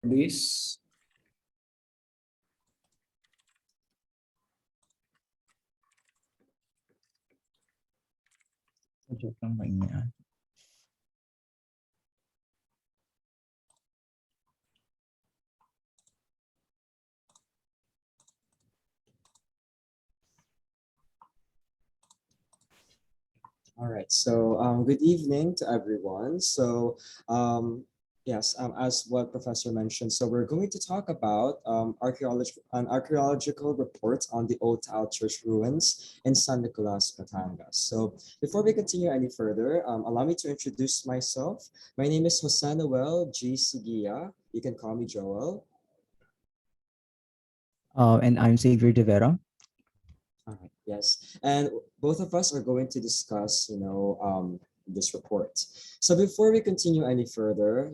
Please. Joke lang mainit. All right. So, good evening to everyone. So, yes, as what Professor mentioned, so we're going to talk about an archaeological report on the Old Taal Church ruins in San Nicolas, Batangas. So, before we continue any further, allow me to introduce myself. My name is Jose Noel G. Sigia. You can call me Joel. And I'm Xavier De Vera. All right. Yes, and both of us are going to discuss, this report. So before we continue any further,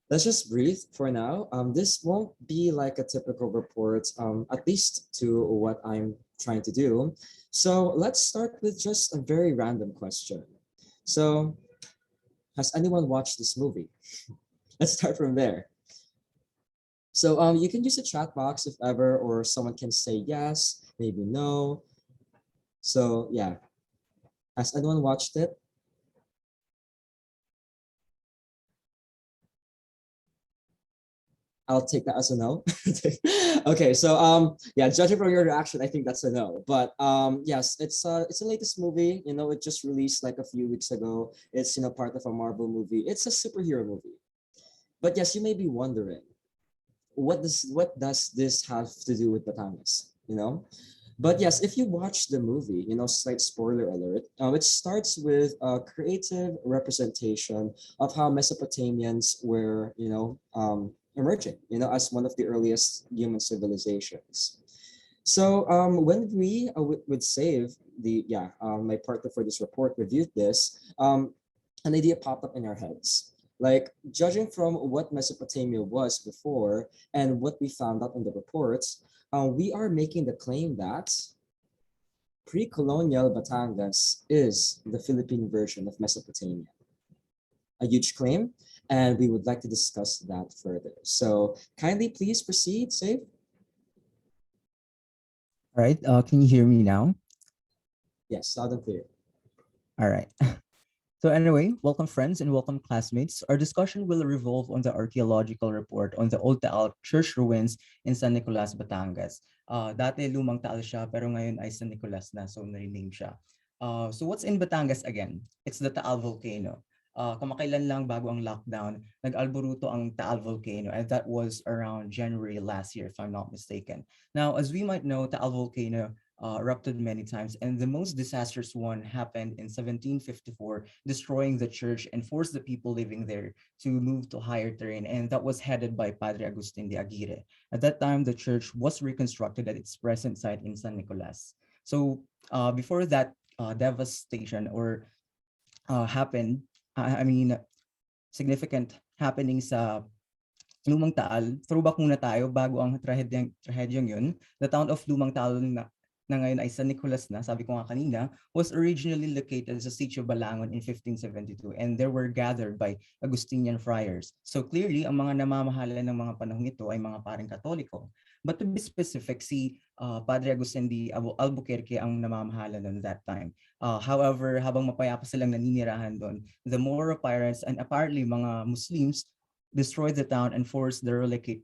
let's just breathe for now. This won't be like a typical report, at least to what I'm trying to do. So let's start with just a very random question. So, has anyone watched this movie? Let's start from there. So you can use the chat box if ever, or someone can say yes, maybe no. So yeah, has anyone watched it? I'll take that as a no. Okay, so yeah, judging from your reaction, I think that's a no. But yes, it's the latest movie. It just released like a few weeks ago. It's part of a Marvel movie. It's a superhero movie. But yes, you may be wondering, what does this have to do with Batangas? But yes, if you watch the movie, slight spoiler alert, it starts with a creative representation of how Mesopotamians were, emerging, as one of the earliest human civilizations. So when we would save my partner for this report reviewed this, an idea popped up in our heads. Like judging from what Mesopotamia was before and what we found out in the reports, we are making the claim that pre-colonial Batangas is the Philippine version of Mesopotamia. A huge claim, and we would like to discuss that further. So kindly please proceed, Save. All right. Can you hear me now? Yes, loud and clear. All right. So anyway, welcome friends and welcome classmates. Our discussion will revolve on the archaeological report on the Old Taal Church ruins in San Nicolas, Batangas. Dati lumang Taal siya pero ngayon ay San Nicolas na, so na-rename siya. So what's in Batangas again? It's the Taal volcano. Kamakailan lang bago ang lockdown, nag-alboruto ang Taal volcano, and that was around January last year, if I'm not mistaken. Now, as we might know, Taal volcano erupted many times, and the most disastrous one happened in 1754, destroying the church and forced the people living there to move to higher terrain, and that was headed by Padre Agustin de Aguirre. At that time, the church was reconstructed at its present site in San Nicolas. So before that devastation or happened, I mean, significant happening sa Lumang Taal, throwback muna tayo bago ang trahedyang yun. The town of Lumang Taal na ngayon ay San Nicolas na, sabi ko nga kanina, was originally located sa Sitio Balangon in 1572, and they were gathered by Augustinian friars. So clearly, ang mga namamahala ng mga panahong ito ay mga paring Katoliko. But to be specific, si Padre Agustin de Albuquerque ang namamahala noon that time. However, habang mapayapa silang naninirahan doon, the Moro pirates and apparently mga Muslims destroyed the town and forced the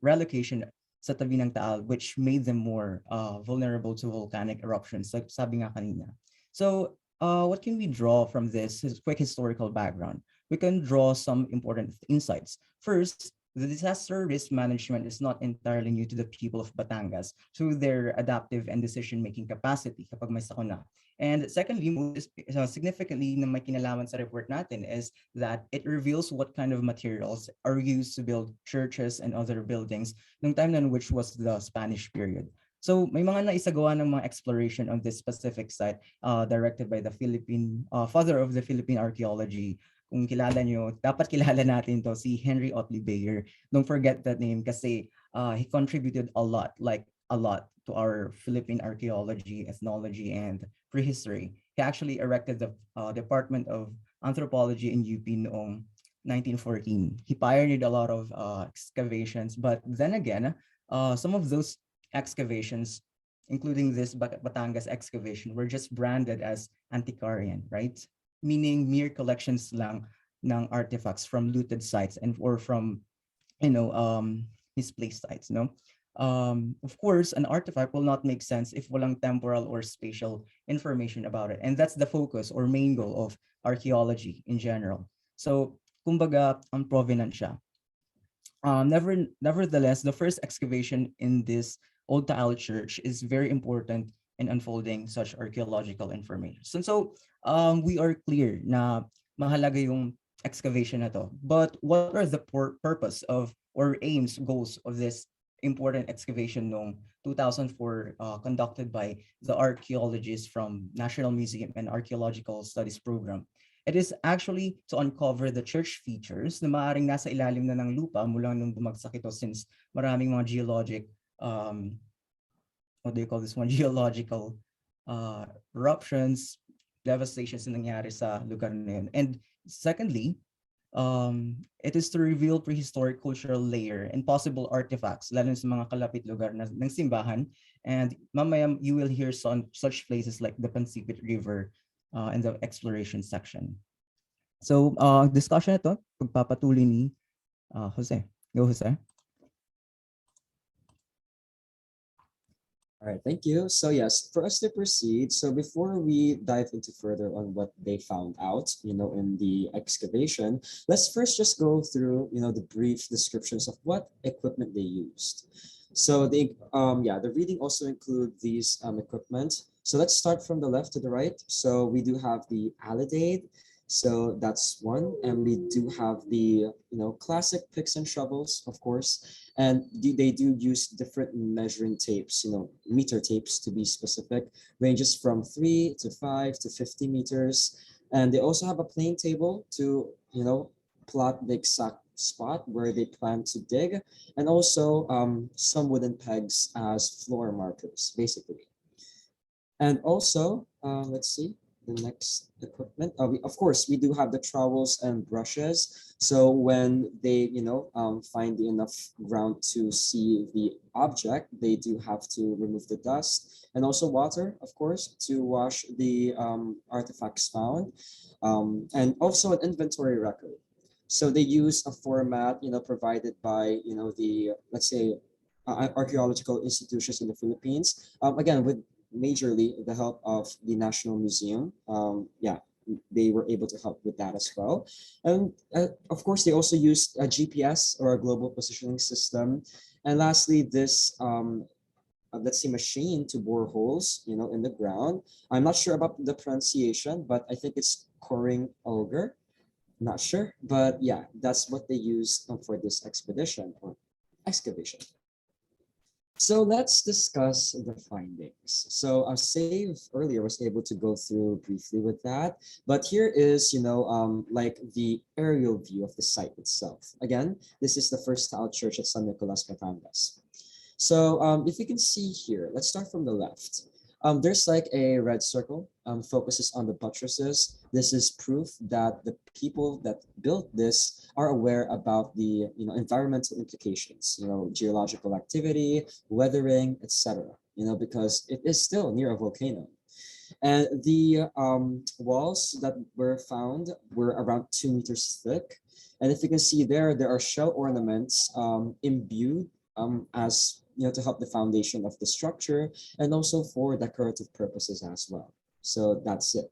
relocation sa tabi ng Taal, which made them more vulnerable to volcanic eruptions, like sabi nga kanina. So what can we draw from this quick historical background? We can draw some important insights. First, the disaster risk management is not entirely new to the people of Batangas through their adaptive and decision-making capacity kapag may sakuna. And secondly, most significantly na may kinalaman sa report natin is that it reveals what kind of materials are used to build churches and other buildings nung time na which was the Spanish period. So may mga naisagawa ng mga exploration on this specific site directed by the father of the Philippine archaeology. Kung kilala nyo, dapat kilala natin to, si Henry Otley Beyer. Don't forget that name kasi he contributed a lot to our Philippine archaeology, ethnology, and prehistory. He actually erected the Department of Anthropology in UP noong 1914. He pioneered a lot of excavations, but then again, some of those excavations, including this Batangas excavation, were just branded as antiquarian, right? Meaning mere collections lang ng artifacts from looted sites and or from you know misplaced sites. No, of course, an artifact will not make sense if walang temporal or spatial information about it, and that's the focus or main goal of archaeology in general. So, kumbaga, ang provenance siya. Nevertheless, the first excavation in this old tile church is very important in unfolding such archaeological information. So, we are clear na mahalaga yung excavation na to. But what are the purpose of or aims, goals of this important excavation noong 2004 conducted by the archaeologists from National Museum and Archaeological Studies Program? It is actually to uncover the church features na maaaring nasa ilalim na ng lupa mula nung bumagsak ito since maraming mga geologic, what do you call this one, geological eruptions, devastations na nangyari sa lugar na yun. And secondly, it is to reveal prehistoric cultural layer and possible artifacts, lalo sa mga kalapit lugar ng simbahan. And mamaya you will hear such places like the Pansipit River in the exploration section. So, discussion ito, pagpapatuloy ni Jose. Go, Jose. All right, thank you. So yes, for us to proceed, so before we dive into further on what they found out, in the excavation, let's first just go through, the brief descriptions of what equipment they used. So the reading also include these equipment. So let's start from the left to the right. So we do have the alidade. So that's one, and we do have the classic picks and shovels, of course, and they do use different measuring tapes, meter tapes to be specific, ranges from 3 to 5 to 50 meters, and they also have a plane table to plot the exact spot where they plan to dig, and also some wooden pegs as floor markers, basically. And also, let's see the next equipment. Of course, we do have the trowels and brushes. So when they, find enough ground to see the object, they do have to remove the dust and also water, of course, to wash the artifacts found, and also an inventory record. So they use a format, provided by, the, let's say, archaeological institutions in the Philippines. Again, with majorly the help of the National Museum. They were able to help with that as well. And of course, they also used a GPS or a global positioning system. And lastly, this let's say machine to bore holes, in the ground. I'm not sure about the pronunciation, but I think it's Coring Auger. Not sure, but yeah, that's what they used for this expedition or excavation. So let's discuss the findings. So Save earlier was able to go through briefly with that, but here is, like the aerial view of the site itself. Again, this is the first tile church at San Nicolas, Batangas. So if you can see here, let's start from the left. There's like a red circle, focuses on the buttresses. This is proof that the people that built this are aware about the environmental implications, geological activity, weathering, etc. Because it is still near a volcano. And the walls that were found were around 2 meters thick. And if you can see there are shell ornaments imbued as to help the foundation of the structure and also for decorative purposes as well. So that's it.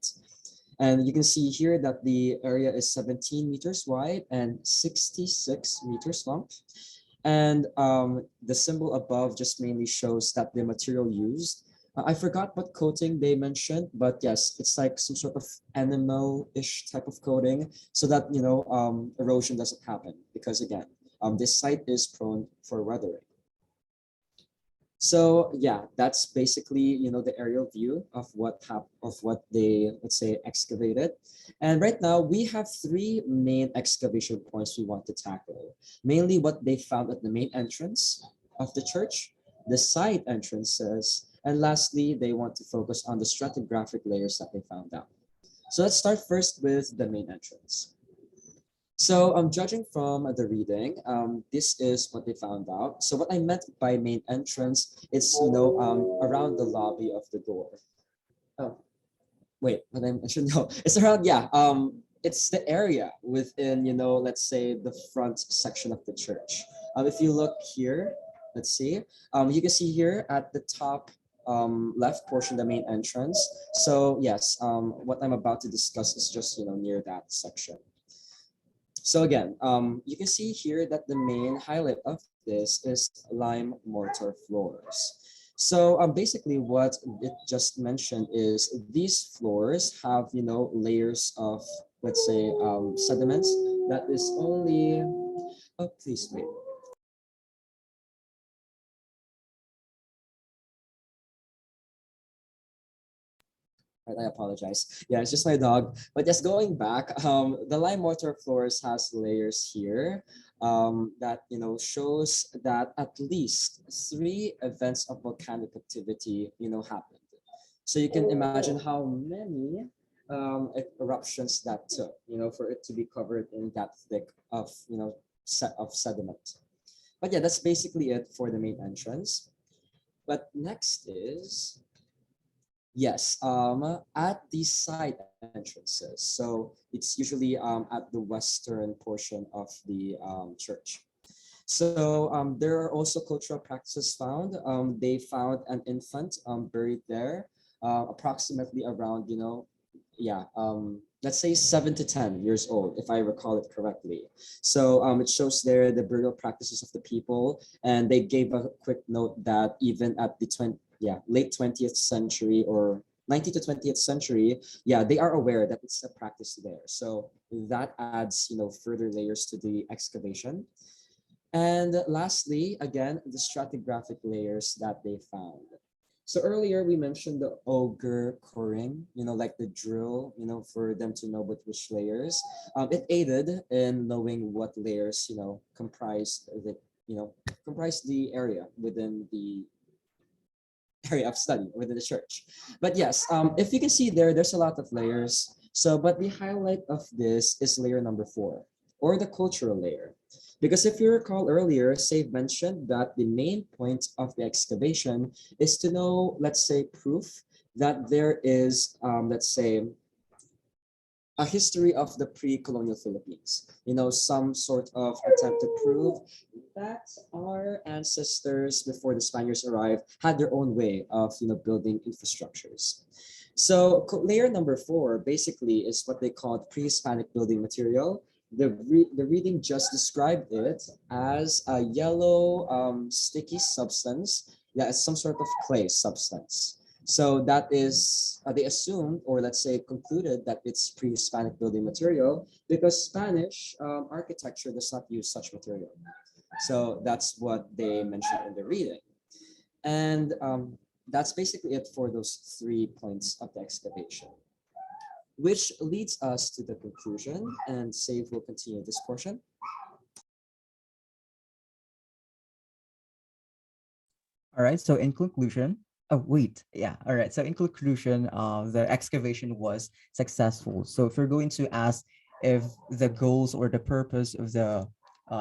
And you can see here that the area is 17 meters wide and 66 meters long. And the symbol above just mainly shows that the material used, I forgot what coating they mentioned, but yes, it's like some sort of animal-ish type of coating so that, erosion doesn't happen because again, this site is prone for weathering. So yeah, that's basically the aerial view of what they, let's say, excavated. And right now we have 3 main excavation points we want to tackle. Mainly what they found at the main entrance of the church, the side entrances, and lastly they want to focus on the stratigraphic layers that they found out. So let's start first with the main entrance. So, judging from the reading, this is what they found out. So, what I meant by main entrance is, around the lobby of the door. Oh, wait, what I should know. It's around, yeah. It's the area within, let's say the front section of the church. If you look here, let's see. You can see here at the top left portion, the main entrance. So yes, what I'm about to discuss is just near that section. So again, you can see here that the main highlight of this is lime mortar floors. So basically what it just mentioned is these floors have, layers of, let's say, sediments that is only, oh, please wait. Right, I apologize. Yeah, it's just my dog. But just going back, the lime mortar floors has layers here that shows that at least three events of volcanic activity happened. So you can imagine how many eruptions that took, for it to be covered in that thick of set of sediment. But yeah, that's basically it for the main entrance. But next is, yes, at the side entrances. So it's usually at the western portion of the church. So there are also cultural practices found. They found an infant buried there, approximately around, yeah, let's say 7 to 10 years old, if I recall it correctly. So it shows there the burial practices of the people, and they gave a quick note that even at the late 20th century or 19th to 20th century, yeah, they are aware that it's a practice there. So that adds, further layers to the excavation. And lastly, again, the stratigraphic layers that they found. So earlier we mentioned the auger coring, like the drill, for them to know which layers. It aided in knowing what layers, you know, comprise the area within the area of study within the church. But yes, if you can see there, there's a lot of layers. So, but the highlight of this is layer number 4, or the cultural layer. Because if you recall earlier, Save mentioned that the main point of the excavation is to know, let's say, proof that there is, let's say, a history of the pre-colonial Philippines. Some sort of attempt to prove that our ancestors before the Spaniards arrived had their own way of building infrastructures. So layer number 4 basically is what they called pre-Hispanic building material. The reading just described it as a yellow sticky substance. Yeah, it's some sort of clay substance. So that is, they assumed, or let's say concluded, that it's pre-Hispanic building material because Spanish architecture does not use such material. So that's what they mentioned in the reading. And that's basically it for those 3 points of the excavation, which leads us to the conclusion, and Save will continue this portion. All right. So in conclusion, oh wait, yeah. All right. So in conclusion, the excavation was successful. So if you're going to ask if the goals or the purpose of the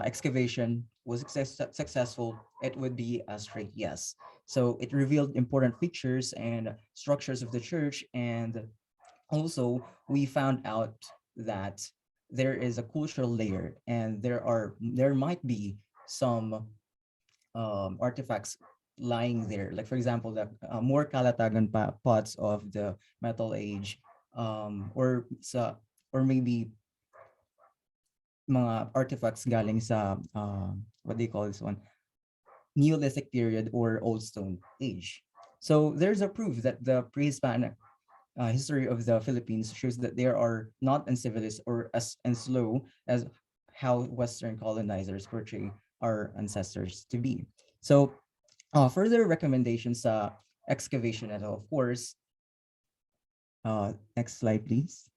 excavation was successful, it would be a straight yes. So it revealed important features and structures of the church, and also we found out that there is a cultural layer, and there might be some artifacts lying there. Like for example, the more kalatagan pots of the Metal Age, or maybe mga artifacts galing sa what do you call this one? Neolithic period or Old Stone Age. So there's a proof that the pre-Hispanic history of the Philippines shows that they are not uncivilized or as and slow as how Western colonizers portray our ancestors to be. So further recommendations excavation, and of course, next slide, please.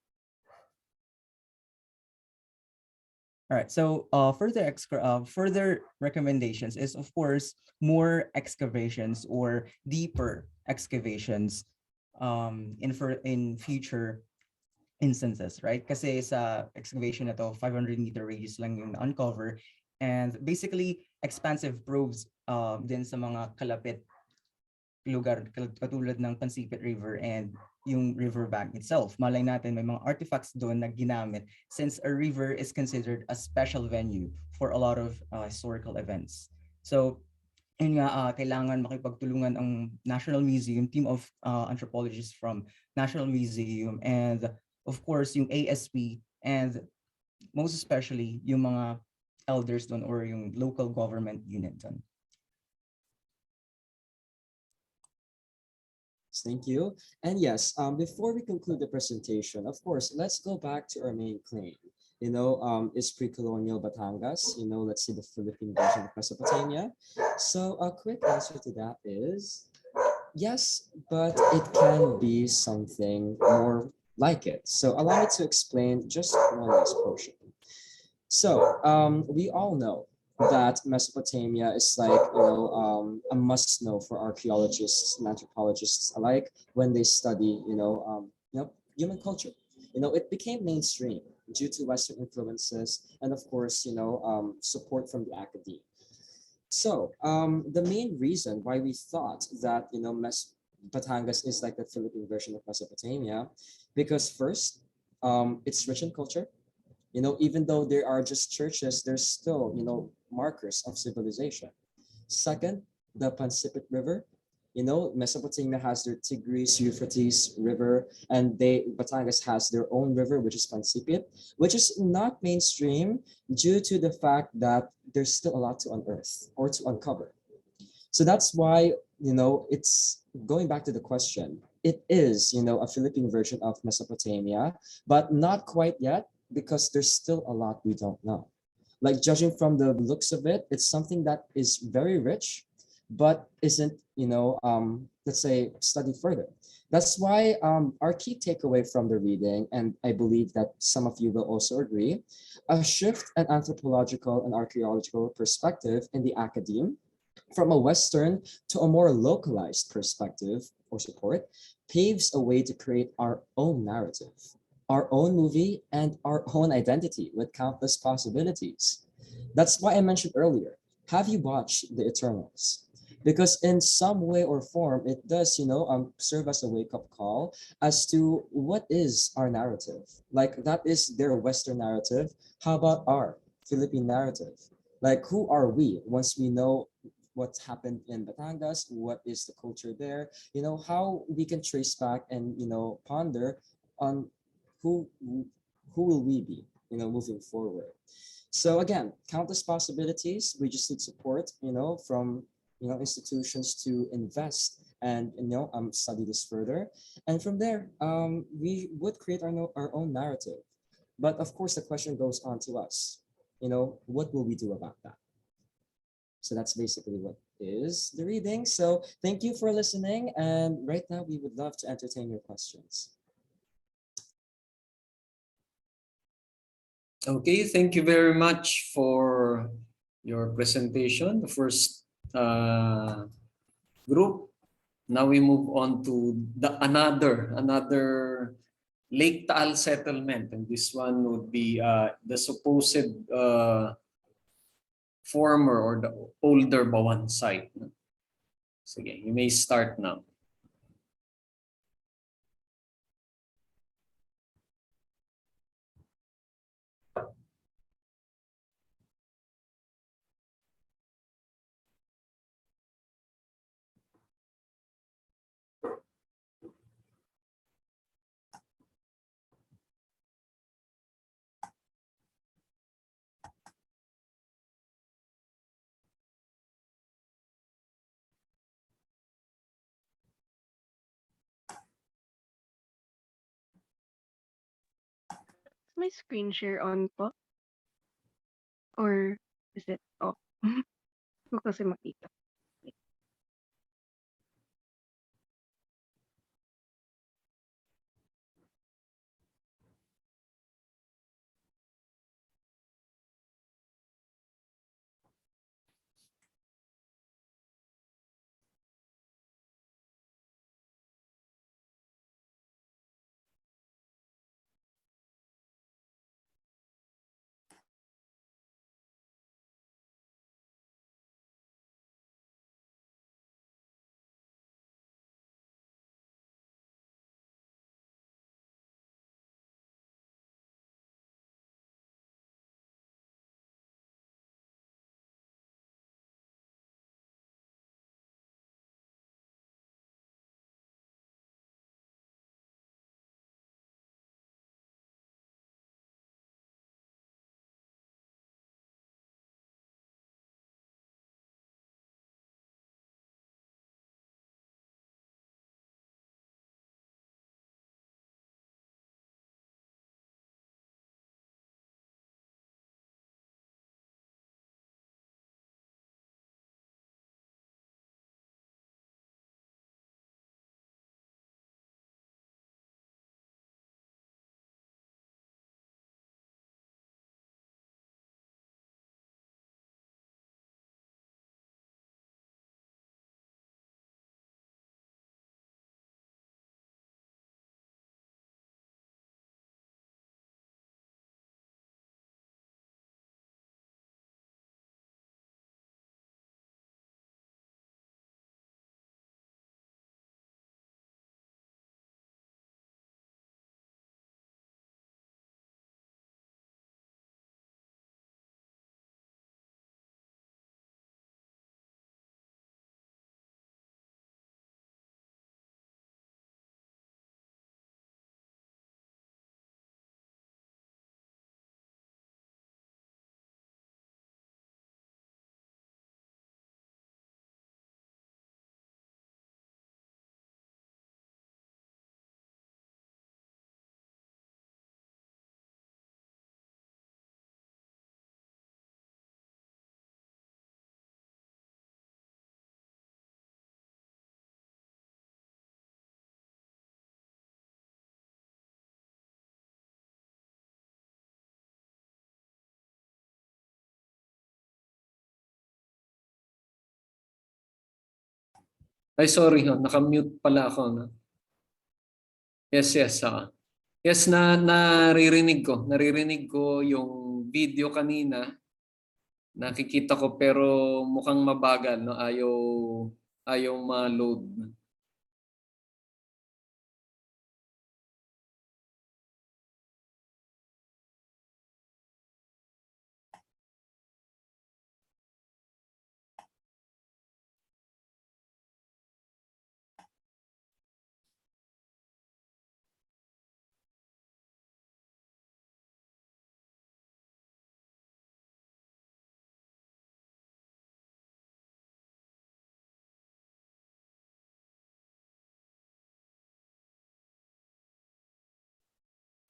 All right, so further recommendations is of course more excavations or deeper excavations in future instances, right? Kasi sa excavation na to, 500-meter radius lang yung uncover, and basically expansive probes din sa mga kalapit lugar katulad ng Pansipit River and yung riverbank itself. Malay natin may mga artifacts doon na ginamit since a river is considered a special venue for a lot of historical events. So yun nga, kailangan makipagtulungan ang National Museum, team of anthropologists from National Museum, and of course yung ASP, and most especially yung mga elders doon or yung local government unit doon. Thank you. And yes, before we conclude the presentation, of course, let's go back to our main claim. Is pre-colonial Batangas, let's see the Philippine version of Mesopotamia. So a quick answer to that is yes, but it can be something more like it. So allow me to explain just one last portion. So we all know that Mesopotamia is like a must know for archaeologists and anthropologists alike when they study human culture. It became mainstream due to Western influences and of course support from the academy. So the main reason why we thought that Batangas is like the Philippine version of Mesopotamia, because first, it's rich in culture. Even though there are just churches, there's still, markers of civilization. Second, the Pansipit River. Mesopotamia has their Tigris, Euphrates River, and Batangas has their own river, which is Pansipit, which is not mainstream due to the fact that there's still a lot to unearth or to uncover. So that's why, it's going back to the question. It is, a Philippine version of Mesopotamia, but not quite yet because there's still a lot we don't know. Like judging from the looks of it, it's something that is very rich, but isn't, let's say, studied further. That's why our key takeaway from the reading, and I believe that some of you will also agree, a shift in anthropological and archaeological perspective in the academe from a Western to a more localized perspective or support paves a way to create our own narrative, our own movie, and our own identity with countless possibilities. That's why I mentioned earlier, have you watched The Eternals? Because in some way or form, it does, serve as a wake-up call as to what is our narrative. Like that is their Western narrative. How about our Philippine narrative? Like who are we once we know what's happened in Batangas, what is the culture there, how we can trace back and, ponder on who who will we be, moving forward. So again, countless possibilities. We just need support, from institutions to invest and study this further, and from there, we would create our own narrative. But of course, the question goes on to us. What will we do about that? So that's basically what is the reading. So thank you for listening. And right now, we would love to entertain your questions. Okay, thank you very much for your presentation, the first group. Now we move on to another Lake Taal settlement, and this one would be the supposed former or the older Bawan site. Sige, you may start now. My screen share on po? Or is it off? Ko kasi makita. Ay, sorry, naka-mute pala ako. No? Yes, yes. Yes, naririnig ko yung video kanina. Nakikita ko pero mukhang mabagal, no? Ayaw ma-load.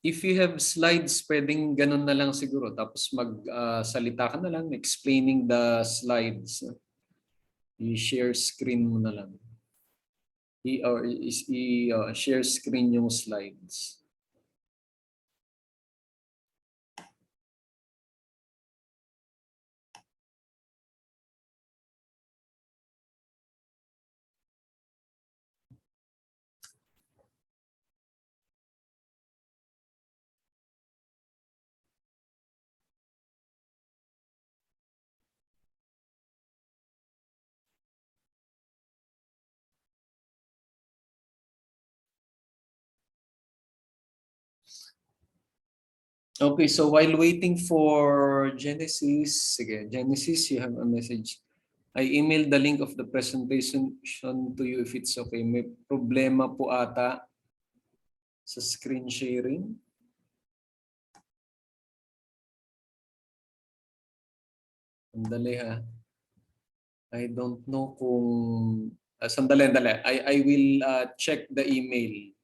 If you have slides, pwedeng ganun na lang siguro. Tapos magsalita ka na lang, explaining the slides. I-share screen mo na lang. Share screen yung slides. Okay, so while waiting for Genesis, sige, Genesis, you have a message. I emailed the link of the presentation to you if it's okay. May problema po ata sa screen sharing. Sandali ha. I don't know kung... sandali. I will check the email.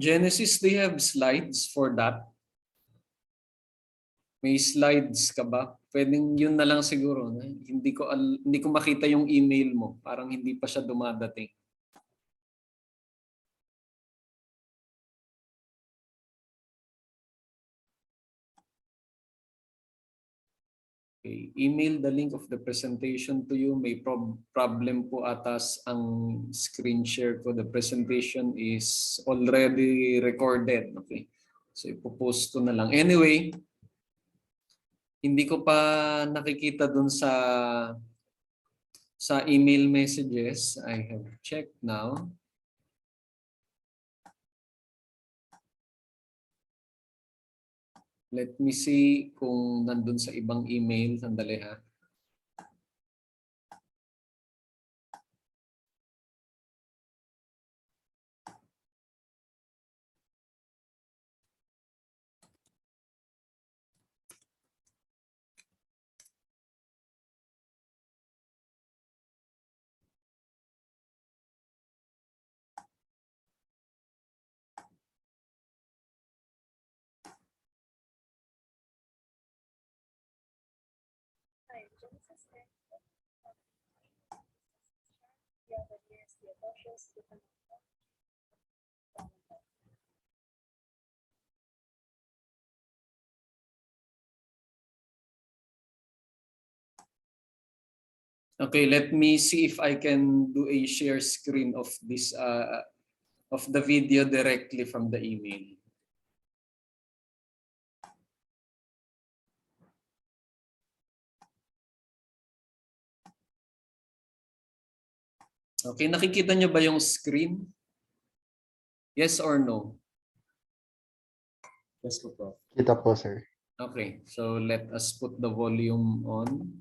Genesis, do you have slides for that? May slides ka ba? Pwedeng yun na lang siguro. No? Hindi ko makita yung email mo. Parang hindi pa siya dumadating. Okay. Email the link of the presentation to you. May problem po atas ang screen share ko. The presentation is already recorded. Okay. So ipopost ko na lang. Anyway, hindi ko pa nakikita dun sa email messages. I have checked now. Let me see kung nandun sa ibang email. Sandali ha. Okay, let me see if I can do a share screen of this of the video directly from the email. Okay, nakikita nyo ba yung screen? Yes or no? Yes po, Prof. Kita po, sir. Okay, so let us put the volume on.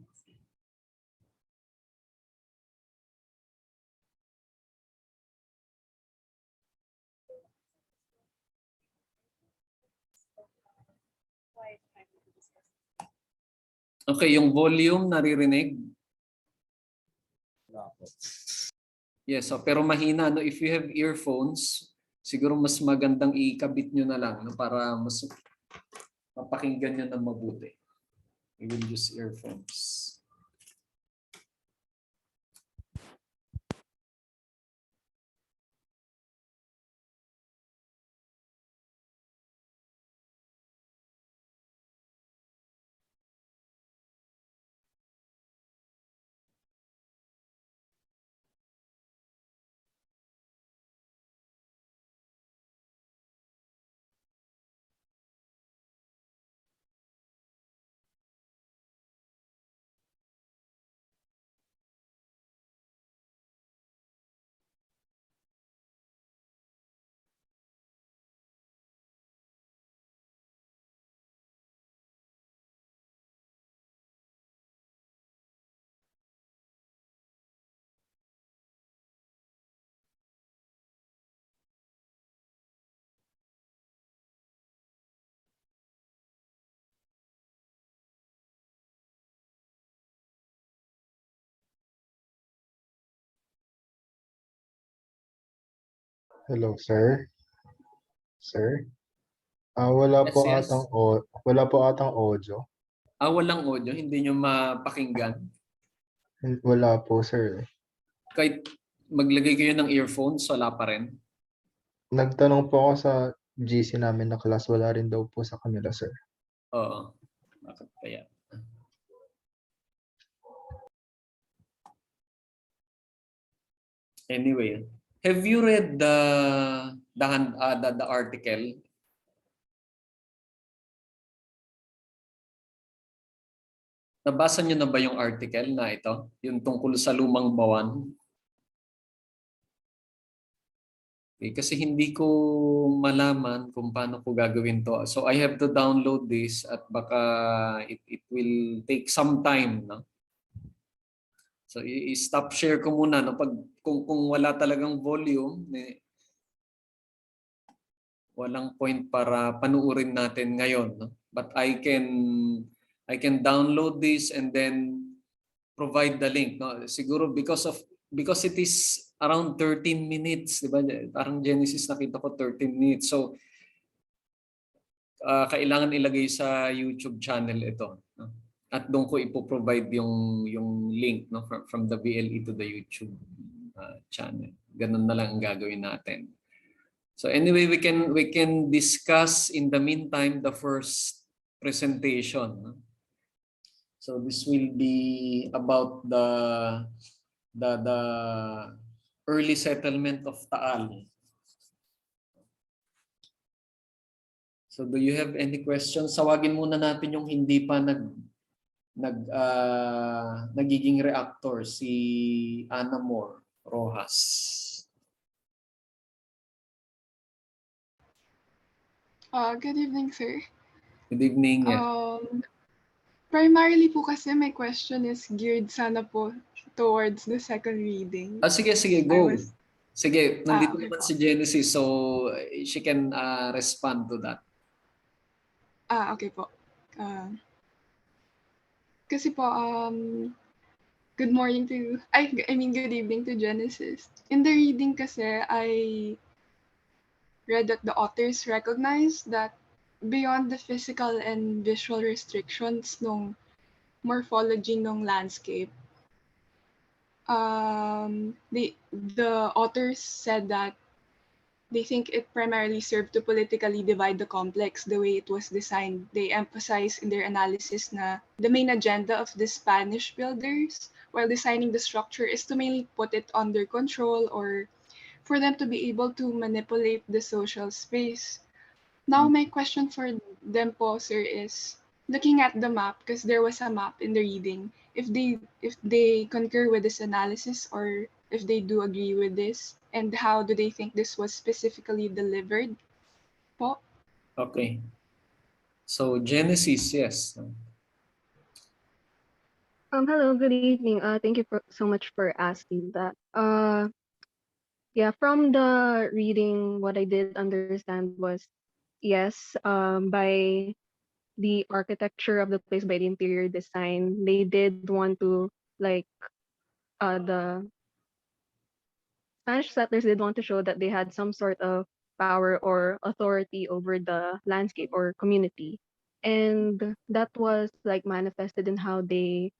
Okay, yung volume naririnig? Wala po. Yes, so, pero mahina. No? If you have earphones, siguro mas magandang ikabit nyo na lang no? Para mas mapakinggan nyo na mabuti. We will use earphones. Hello, sir. Sir? Wala Yes, po yes. wala po atang audio. Walang audio, hindi nyo mapakinggan. Wala po, sir. Kahit maglagay kayo ng earphones, wala pa rin. Nagtanong po ako sa GC namin na class, wala rin daw po sa kanila, sir. Oo. Bakit kaya? Anyway, have you read the article? Nabasa niyo na ba yung article na ito? Yung tungkol sa lumang bawan? Kasi hindi ko malaman kung paano ko gagawin to. So I have to download this at baka it will take some time, no? So i-stop share ko muna no pag kung wala talagang volume, walang point para panuurin natin ngayon, no? But I can download this and then provide the link, no? Siguro because it is around 13 minutes, di ba? Parang Genesis nakita ko 13 minutes. So kailangan ilagay sa YouTube channel ito, no? At doon ko ipo-provide yung link, no, from the BLE to the YouTube channel. Ganun na lang ang gagawin natin. So anyway, we can discuss in the meantime the first presentation, no? So this will be about the early settlement of Taal. So do you have any questions? Sawagin muna natin yung hindi pa nagiging reactor, si Ana Moore Rojas. Good evening, sir. Good evening. Primarily po kasi my question is geared sana po towards the second reading. Sige, go. Sige, nandito okay naman po. si Genesis, so she can respond to that. Okay po. Kasi po, good morning to, good evening to Genesis. In the reading kasi, I read that the authors recognized that beyond the physical and visual restrictions ng morphology ng landscape, the authors said that they think it primarily served to politically divide the complex the way it was designed. They emphasize in their analysis na the main agenda of the Spanish builders while designing the structure is to mainly put it under control or for them to be able to manipulate the social space. Now, my question for them po, sir, is looking at the map, because there was a map in the reading, if they concur with this analysis or if they do agree with this, and how do they think this was specifically delivered po? Okay. So Genesis, yes. Hello, good evening. Thank you so much for asking that. Yeah, from the reading, what I did understand was yes, by the architecture of the place, by the interior design, they did want to like the Spanish settlers did want to show that they had some sort of power or authority over the landscape or community. And that was like manifested in how they,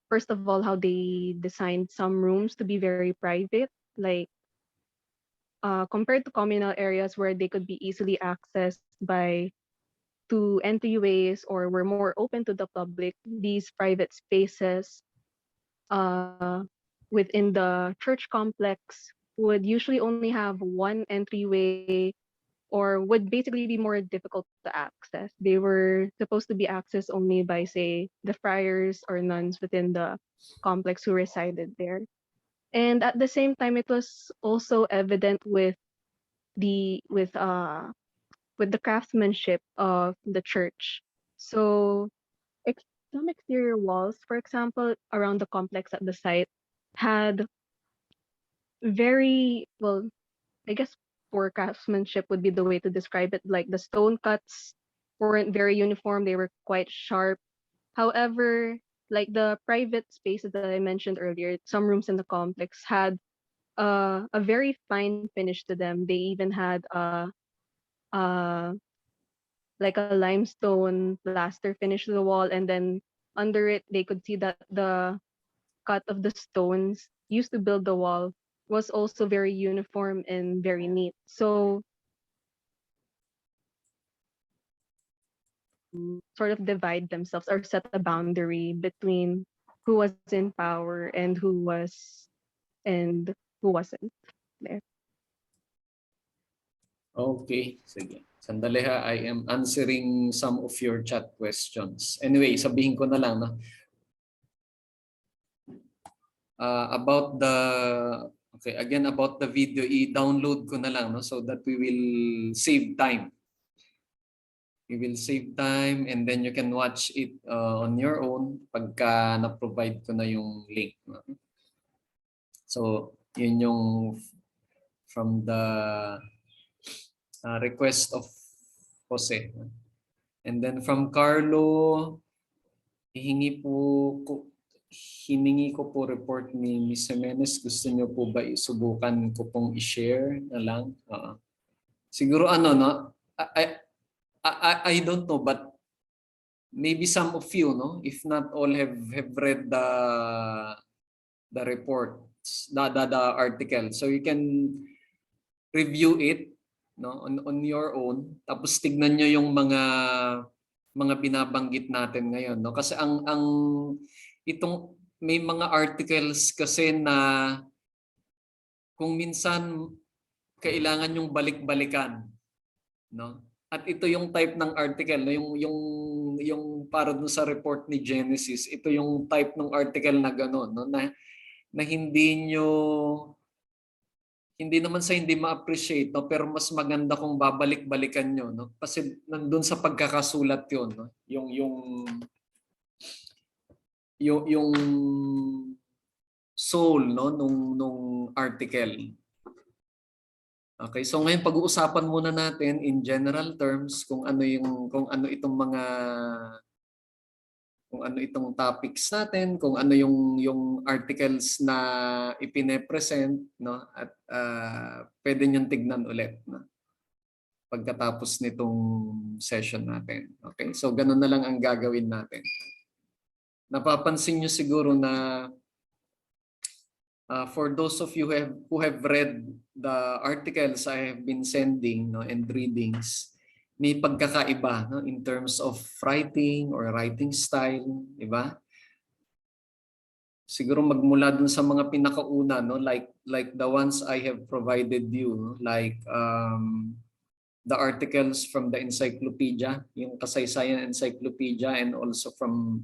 first of all, how they designed some rooms to be very private, like compared to communal areas where they could be easily accessed by to entryways or were more open to the public. These private spaces uh, within the church complex would usually only have one entryway or would basically be more difficult to access. They were supposed to be accessed only by, say, the friars or nuns within the complex who resided there. And at the same time, it was also evident the with uh with the craftsmanship of the church. So some exterior walls, for example, around the complex at the site had very well, I guess poor craftsmanship would be the way to describe it. Like the stone cuts weren't very uniform, they were quite sharp. However, like the private spaces that I mentioned earlier, some rooms in the complex had a very fine finish to them. They even had uh like a limestone plaster finish to the wall, and then under it they could see that the cut of the stones used to build the wall was also very uniform and very neat. So sort of divide themselves or set a boundary between who was in power and who wasn't there. Okay, sige. Sandali ha, I am answering some of your chat questions. Anyway, sabihin ko na lang, no? About the, okay, again, about the video, i-download ko na lang, no? So that we will save time. We will save time and then you can watch it on your own pagka na-provide ko na yung link. No? So, yun yung from the request of Jose. And then from Carlo, hiningi ko po report ni Ms. Jimenez. Gusto niyo po ba isubukan ko pong i-share na lang? Siguro ano, no? I don't know, but maybe some of you, no, if not all, have read the reports, the article. So you can review it, no, on your own. Tapos tignan nyo yung mga binabanggit natin ngayon, no? Kasi ang itong may mga articles kasi na kung minsan kailangan yung balik-balikan, no? At ito yung type ng article, no? yung para dun sa report ni Genesis, ito yung type ng article na gano'n, no? Na hindi naman sa hindi ma-appreciate, no? Pero mas maganda kung babalik-balikan nyo, no? Kasi nandun sa pagkakasulat yun, no? Yung soul, no, nung article. Okay, so ngayon pag-uusapan muna natin in general terms kung ano itong topics natin, kung ano yung articles na ipine-present, no, at pwede niyong tignan ulit, no, pagkatapos nitong session natin. Okay, so ganun na lang ang gagawin natin. Napapansin niyo siguro na for those of you who have read the articles I have been sending, no, and readings, may pagkakaiba, no, in terms of writing or writing style, di ba? Siguro magmula dun sa mga pinakauna, no, like the ones I have provided you, no, like the articles from the encyclopedia, yung Kasaysayan Encyclopedia, and also from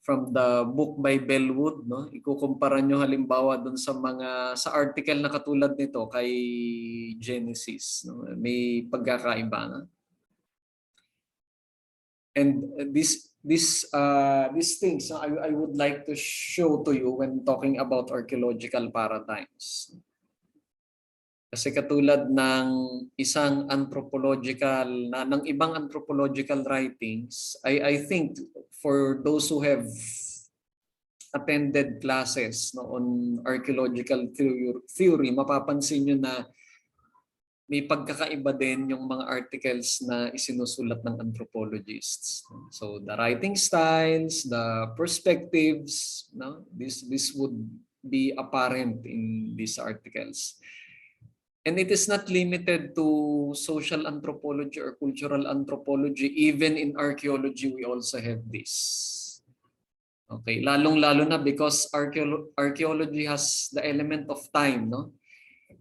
from the book by Bellwood, no? Ikukumpara nyo halimbawa dun sa article na katulad nito kay Genesis, no? May pagkakaiba na. And these things I would like to show to you when talking about archaeological paradigms. Kasi katulad ng isang anthropological ng ibang anthropological writings, I think for those who have attended classes, no, on archaeological theory, mapapansin nyo na may pagkakaiba din yung mga articles na isinusulat ng anthropologists. So the writing styles, the perspectives, no, this would be apparent in these articles. And it is not limited to social anthropology or cultural anthropology. Even in archaeology, we also have this. Okay, lalong-lalo na because archaeology has the element of time, no?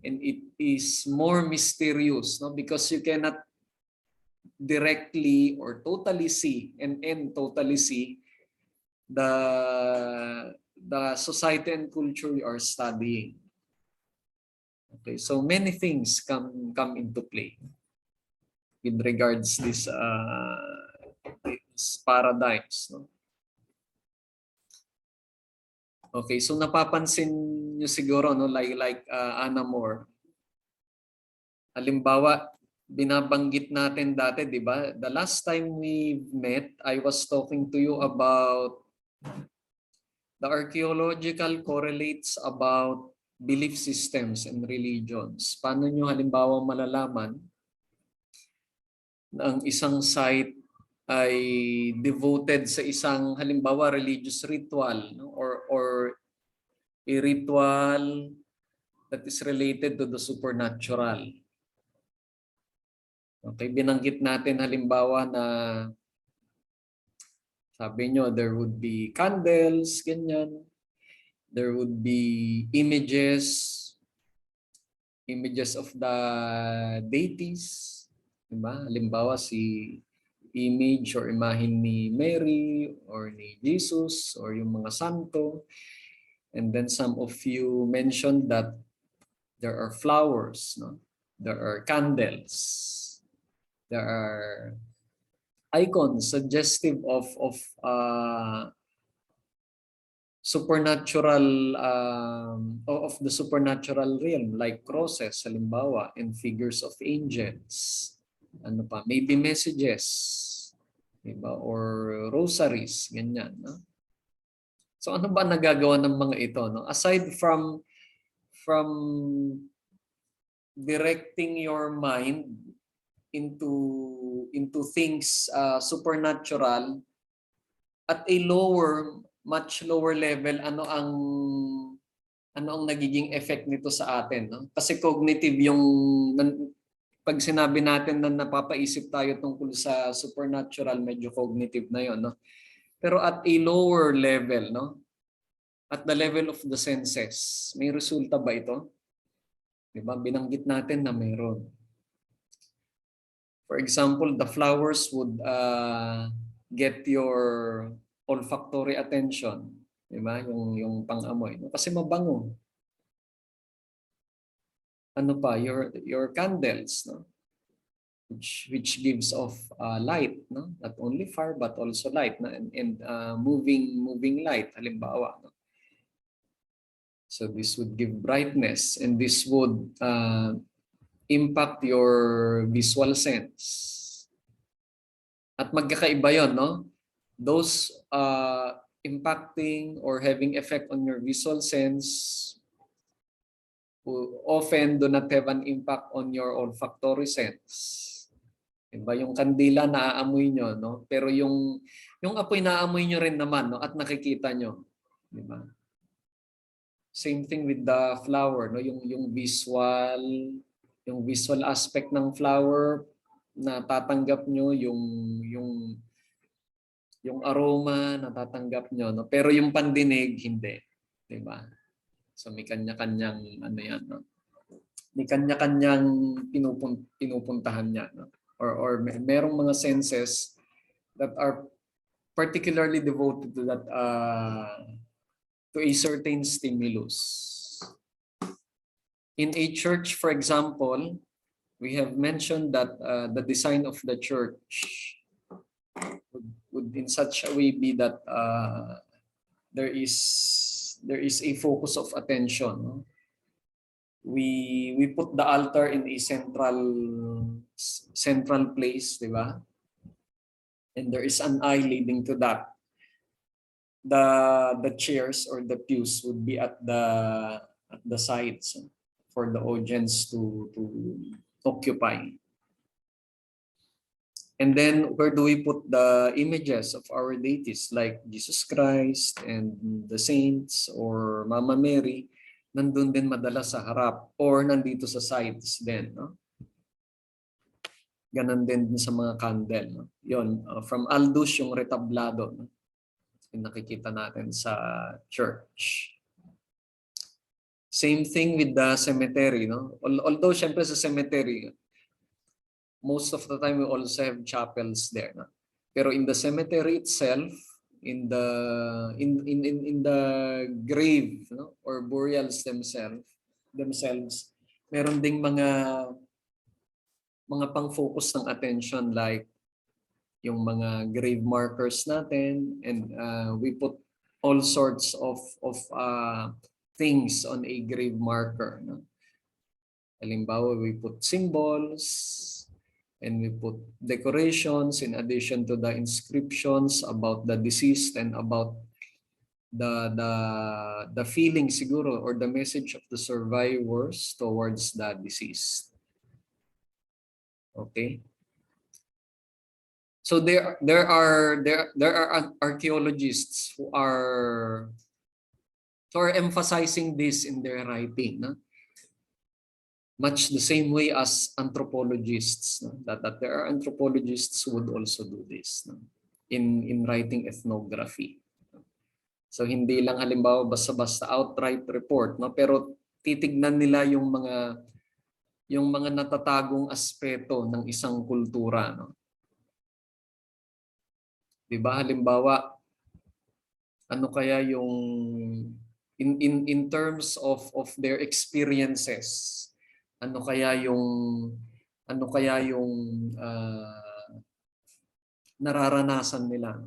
And it is more mysterious, no? Because you cannot directly or totally see and totally see the society and culture you are studying. Okay, so many things come into play with regards these paradigms, no? Okay, so napapansin niyo siguro, no, like Anna Moore. Halimbawa, binabanggit natin dati, di ba? The last time we met, I was talking to you about the archaeological correlates about belief systems and religions. Paano nyo halimbawa malalaman na ang isang site ay devoted sa isang halimbawa religious ritual, no? or a ritual that is related to the supernatural. Okay, binanggit natin halimbawa na sabi nyo there would be candles, ganyan. There would be images of the deities, diba? Halimbawa si image or imahin ni Mary or ni Jesus or yung mga santo. And then some of you mentioned that there are flowers, no? There are candles. There are icons suggestive of supernatural of the supernatural realm, like crosses halimbawa and figures of angels. Ano pa, maybe messages, diba? Or rosaries, ganyan, no? So ano ba nagagawa ng mga ito, no? Aside from directing your mind into things supernatural at a much lower level, ano ang nagiging effect nito sa atin, no? Kasi cognitive yung pag sinabi natin na napapaisip tayo tungkol sa supernatural, medyo cognitive na yon, no? Pero at a lower level, no? At the level of the senses, may resulta ba ito? Diba? Binanggit natin na mayroon. For example, the flowers would get your olfactory attention, di ba? Yung pang-amoy, no? Kasi mabango. Ano pa, your candles, no? Which gives off light, no? Not only fire but also light, no? And moving light, halimbawa, no? So this would give brightness, and this would impact your visual sense. At magkakaiba yon, no? Those impacting or having effect on your visual sense often do not have an impact on your olfactory sense. Diba? Yung kandila naaamoy nyo, no? Pero yung apoy naaamoy nyo rin naman, no? At nakikita nyo. Diba? Same thing with the flower, no? Yung visual aspect ng flower, natatanggap nyo yung aroma, natatanggap nyo, no? Pero yung pandinig, hindi. Diba? So may kanya-kanyang ano yan, no? May kanya-kanyang pinupuntahan niya, no? Or merong mga senses that are particularly devoted to that to a certain stimulus. In a church, for example, we have mentioned that the design of the church would in such a way be that there is a focus of attention. No? We put the altar in a central place, di ba? And there is an aisle leading to that. The chairs or the pews would be at the sides for the audience to occupy. And then where do we put the images of our deities like Jesus Christ and the saints or Mama Mary? Nandun din madalas sa harap or nandito sa sides din, no? Ganon din sa mga candle, no? Yon, from Aldous yung retablado, no? Yung nakikita natin sa church. Same thing with the cemetery, no? Although syempre sa cemetery, most of the time we also have chapels there, no? Pero in the cemetery itself, in the grave, no, or burials themselves, meron ding mga pang-focus ng attention like yung mga grave markers natin, and we put all sorts of things on a grave marker, no? Halimbawa, we put symbols and we put decorations in addition to the inscriptions about the deceased and about the feeling siguro or the message of the survivors towards the deceased. Okay? So there are archaeologists who are emphasizing this in their writing, no? Much the same way as anthropologists, no? that there are anthropologists who would also do this, no? in writing ethnography. So hindi lang halimbawa basta-basta outright report, no? Pero titignan nila yung mga natatagong aspeto ng isang kultura, no? 'Di ba? Halimbawa, ano kaya yung in terms of their experiences, ano kaya yung nararanasan nila?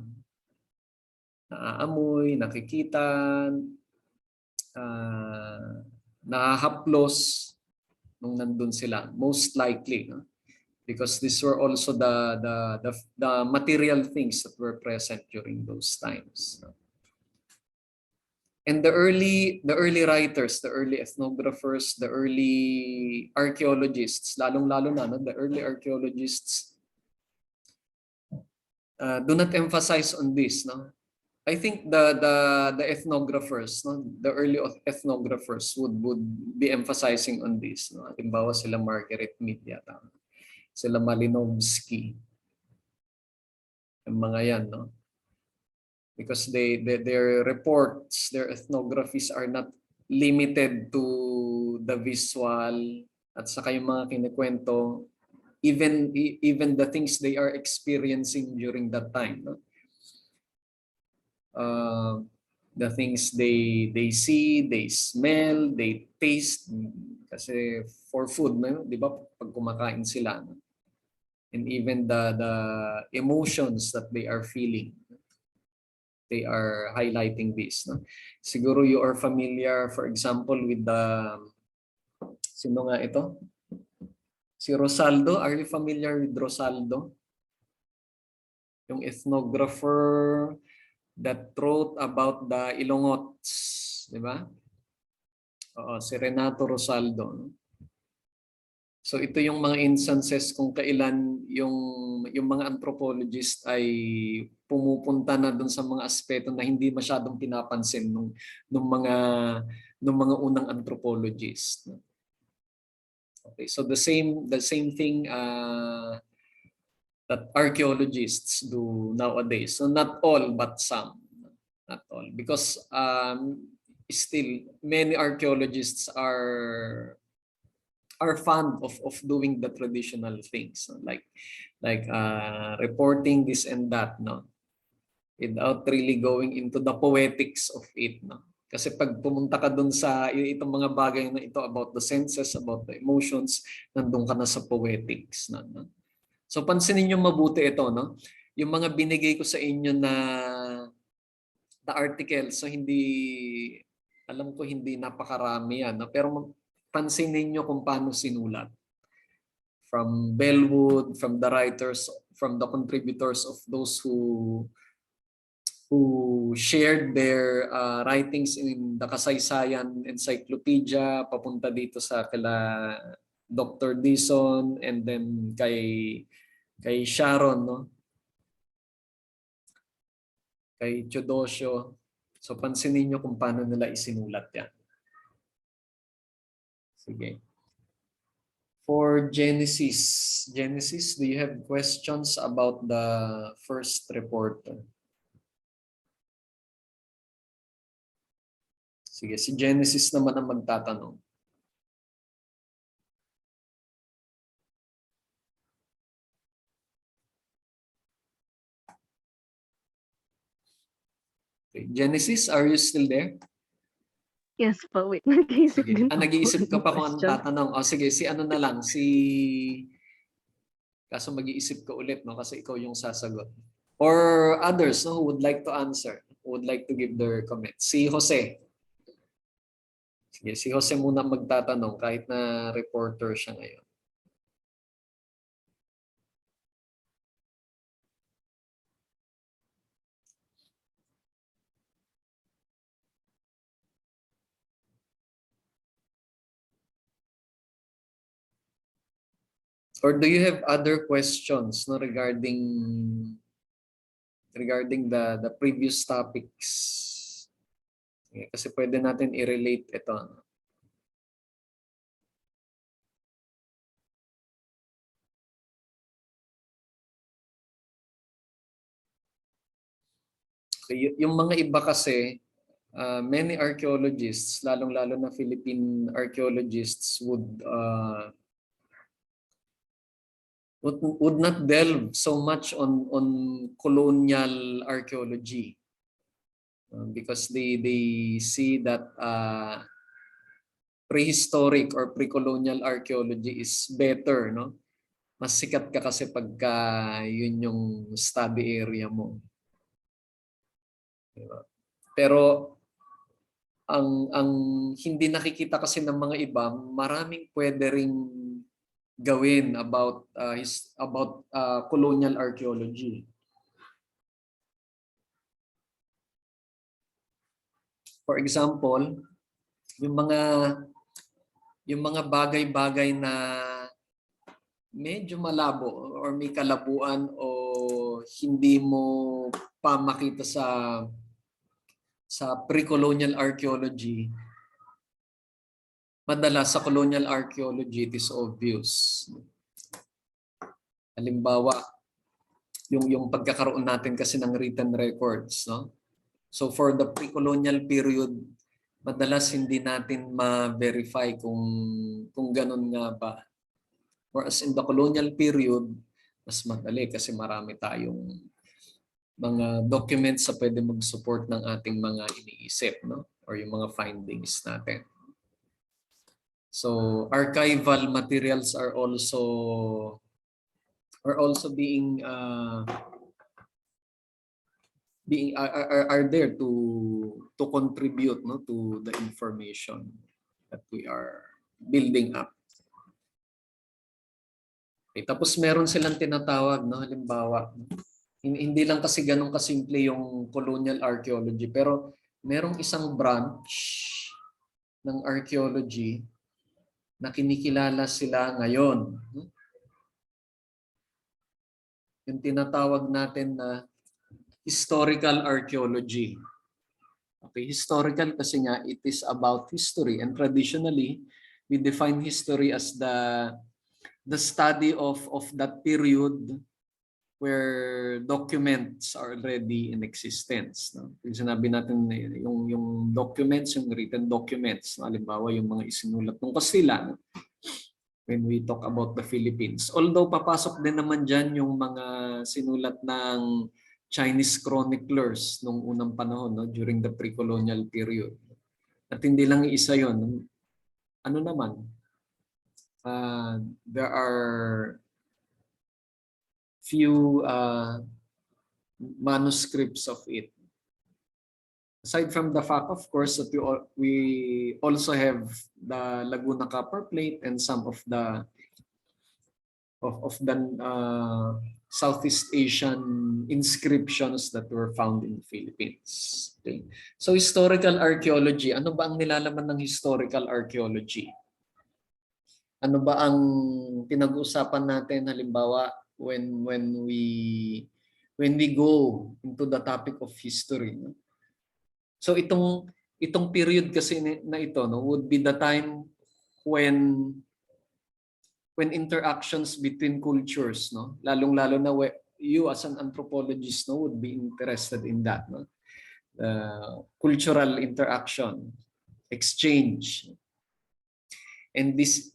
Naaamoy, nakikita, nahahaplos nung nandun sila, most likely, no? Because these were also the material things that were present during those times, no? And the early writers, the early ethnographers, the early archaeologists, lalong-lalo na, no? The early archaeologists do not emphasize on this, no? I think the ethnographers, no? The early ethnographers would be emphasizing on this, no? Halimbawa sila Margaret Mead yata, sila Malinowski, yung mga yan, no? Because their reports, their ethnographies are not limited to the visual at saka yung mga kinikwento, even the things they are experiencing during that time, no? The things they see, they smell, they taste, kasi for food, no? Di ba, pag kumakain sila, no? And even the emotions that they are feeling, they are highlighting this, no? Siguro you are familiar, for example, with sino nga ito? Si Rosaldo. Are you familiar with Rosaldo? Yung ethnographer that wrote about the Ilongots, di ba? Oo, si Renato Rosaldo, no? So ito yung mga instances kung kailan yung mga anthropologist ay pumupunta na dun sa mga aspeto na hindi masyadong pinapansin nung mga unang anthropologist. Okay, so the same thing that archaeologists do nowadays. So not all but some, not all, because still many archaeologists are fond of doing the traditional things, like reporting this and that, no? without really going into the poetics of it, no? Kasi pag pumunta ka dun sa itong mga bagay na ito about the senses, about the emotions, nandun ka na sa poetics na, no? So pansinin niyo mabuti ito, no? Yung mga binigay ko sa inyo na the article, so hindi, alam ko hindi napakarami yan, no? Pero pansinin niyo kung paano sinulat. From Bellwood, from the writers, from the contributors of those who shared their writings in the Kasaysayan Encyclopedia, papunta dito sa kila Dr. Dison, and then kay Sharon, no? Kay Teodosio. So pansinin niyo kung paano nila isinulat yan. Sige. For Genesis, do you have questions about the first report? Sige, si Genesis naman ang magtatanong. Okay. Genesis, are you still there? Yes po, wait. Nag-iisip Sige. din po Nag-iisip ka ng pa kung anong question. tatanong. O sige, si ano na lang, kaso mag-iisip ka ulit, no? Kasi ikaw yung sasagot. Or others, no, who would like to answer, who would like to give their comments. Si Jose. Sige, si Jose muna magtatanong kahit na reporter siya ngayon. Or do you have other questions, no, regarding the previous topics? Okay, kasi pwede natin i-relate ito. No? So, yung mga iba kasi, many archaeologists, lalong-lalo na Philippine archaeologists would not delve so much on colonial archaeology, because they see that prehistoric or pre-colonial archaeology is better, no? Mas sikat ka kasi pagka yun yung study area mo. Diba? Pero ang hindi nakikita kasi ng mga iba, maraming pwede ring gawin about colonial archaeology. For example, yung mga bagay-bagay na medyo malabo or may kalabuan o hindi mo pa makita sa pre-colonial archaeology, madalas sa colonial archaeology it is obvious. Halimbawa, yung pagkakaroon natin kasi ng written records, no? So for the pre-colonial period, madalas hindi natin ma-verify kung ganun nga ba. Whereas in the colonial period, mas madali kasi marami tayong mga documents sa pwede mag-support ng ating mga iniisip, no? Or yung mga findings natin. So archival materials are also being there to contribute, no, to the information that we are building up. Okay, tapos meron silang tinatawag, no, halimbawa, hindi lang kasi ganun kasimple yung colonial archaeology, pero merong isang branch ng archaeology na kinikilala sila ngayon. Yung tinatawag natin na historical archaeology. Okay, historical kasi nga it is about history, and traditionally we define history as the study of that period where documents are already in existence, no? Yung sinabi natin yung documents, yung written documents, no? Halimbawa yung mga isinulat ng Kastila, no? When we talk about the Philippines. Although papasok din naman dyan yung mga sinulat ng Chinese chroniclers nung unang panahon, no, during the pre-colonial period. At hindi lang isa yon. Ano naman, there are few manuscripts of it. Aside from the fact, of course, that we also have the Laguna Copper Plate and some of the Southeast Asian inscriptions that were found in the Philippines. Okay. So historical archaeology, ano ba ang nilalaman ng historical archaeology? Ano ba ang pinag-uusapan natin halimbawa when we go into the topic of history, no? So itong period kasi na ito, no, would be the time when interactions between cultures, no, lalong-lalo na you as an anthropologist, no, would be interested in that, no, cultural interaction, exchange, and this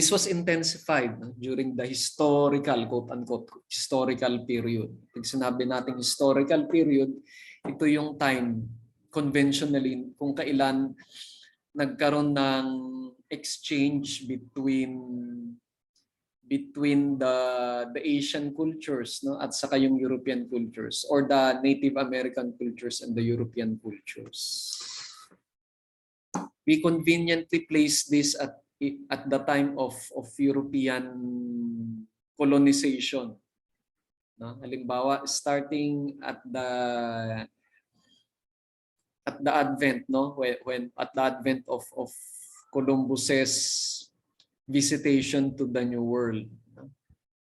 was intensified, no, during the historical, quote-unquote, historical period. Pag sinabi natin historical period, ito yung time conventionally kung kailan nagkaroon ng exchange between the Asian cultures, no, at saka yung European cultures, or the Native American cultures and the European cultures. We conveniently place this at the time of European colonization. No? Halimbawa, starting at the advent, no, when at the advent of Columbus's visitation to the New World, no?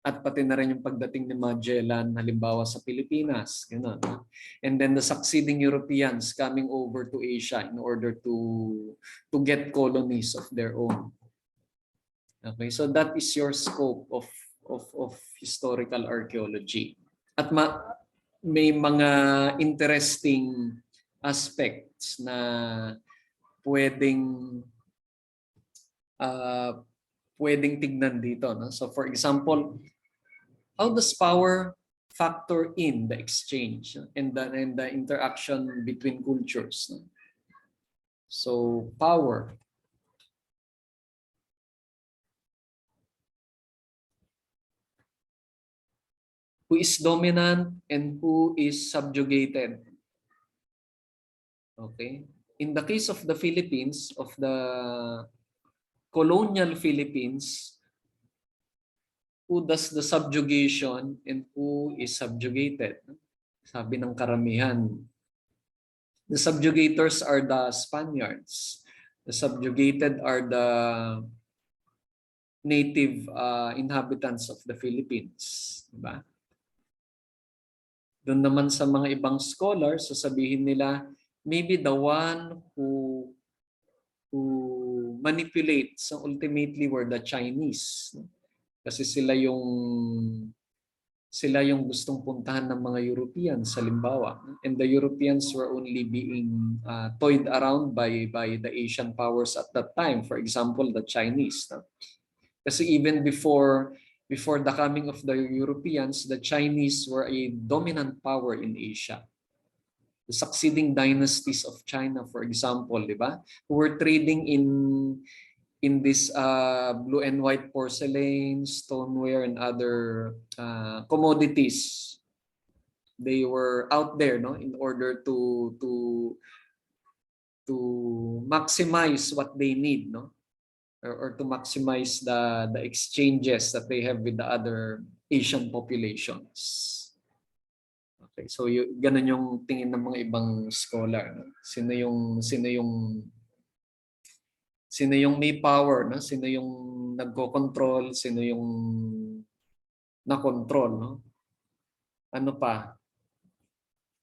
At pati na rin yung pagdating ni Magellan halimbawa sa Pilipinas, gano'n, no? And then the succeeding Europeans coming over to Asia in order to get colonies of their own. Okay, so that is your scope of historical archaeology. At may mga interesting aspects na pwedeng tignan dito, no? So for example, how does power factor in the exchange and the interaction between cultures, no? So power. Who is dominant and who is subjugated? Okay. In the case of the Philippines, of the colonial Philippines, who does the subjugation and who is subjugated? Sabi ng karamihan, the subjugators are the Spaniards. The subjugated are the native inhabitants of the Philippines. Diba? Doon naman sa mga ibang scholars, sasabihin nila, maybe the one who manipulates ultimately were the Chinese. Kasi sila yung gustong puntahan ng mga Europeans halimbawa. And the Europeans were only being toyed around by the Asian powers at that time. For example, the Chinese. Kasi even before the coming of the Europeans, the Chinese were a dominant power in Asia. The succeeding dynasties of China, for example, di ba, who were trading in this blue and white porcelain, stoneware, and other commodities. They were out there, no, in order to maximize what they need, no, or to maximize the exchanges that they have with the other Asian populations. Okay, so ganun yung tingin ng mga ibang scholar, no? Sino yung may power, no? Sino yung nagko-control, sino yung na-control, no? Ano pa?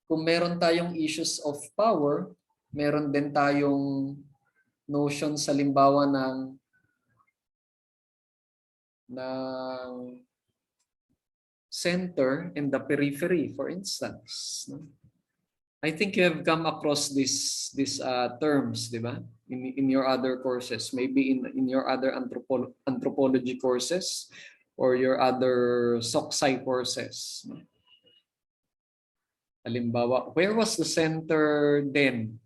Kung meron tayong issues of power, meron din tayong notion sa limbawa ng center and the periphery, for instance. I think you have come across these terms, di ba? In your other courses, maybe in your other anthropology courses or your other soc-sci courses. Halimbawa, where was the center then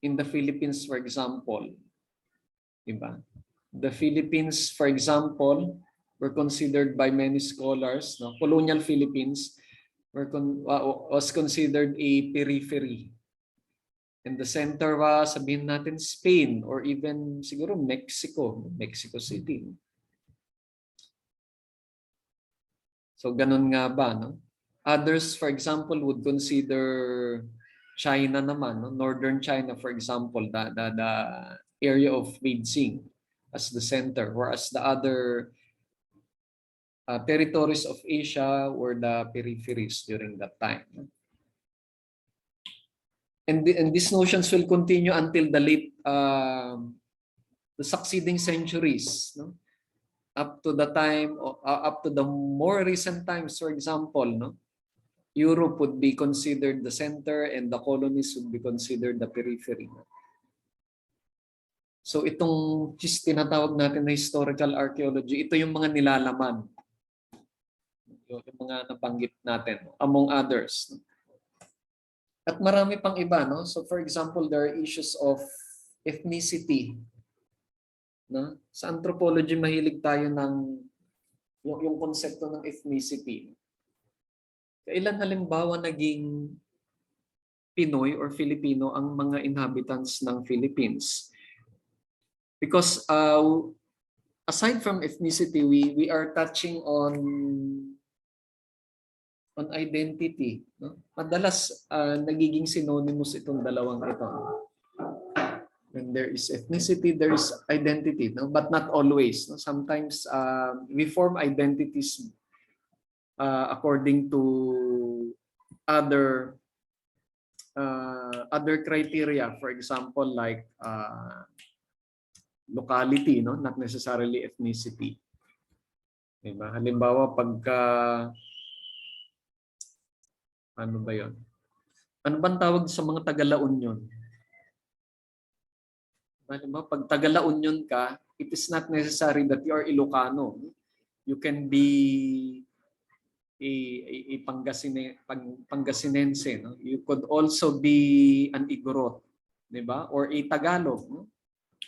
in the Philippines, for example? Diba? The Philippines, for example, were considered by many scholars, no? Colonial Philippines was considered a periphery. And the center was, sabihin natin, Spain or even siguro Mexico City. So ganun nga ba, no? Others, for example, would consider China naman, no? Northern China, for example, the area of Beijing as the center, whereas the other territories of Asia were the peripheries during that time. And these notions will continue until the succeeding centuries, no? Up to the time, up to the more recent times, for example, no? Europe would be considered the center and the colonies would be considered the periphery. So itong tinatawag natin na historical archaeology, ito yung mga nilalaman. Yung mga nabanggit natin, among others. At marami pang iba, no? So for example, there are issues of ethnicity. No? Sa anthropology, mahilig tayo ng yung konsepto ng ethnicity. Kailan halimbawa naging Pinoy or Filipino ang mga inhabitants ng Philippines? Because aside from ethnicity, we are touching on identity. No? Madalas nagiging synonymous itong dalawang ito. When there is ethnicity, there is identity, no? But not always. No? Sometimes we form identities according to other criteria. For example, like locality, no? Not necessarily ethnicity. Diba? Halimbawa, pagka ano ba yon? Ano bang tawag sa mga taga-La Union? Halimbawa, pag taga-La Union ka, it is not necessary that you are Ilocano. You can be a Pangasinense, no? You could also be an Igorot, 'di ba? Or a Tagalog, no?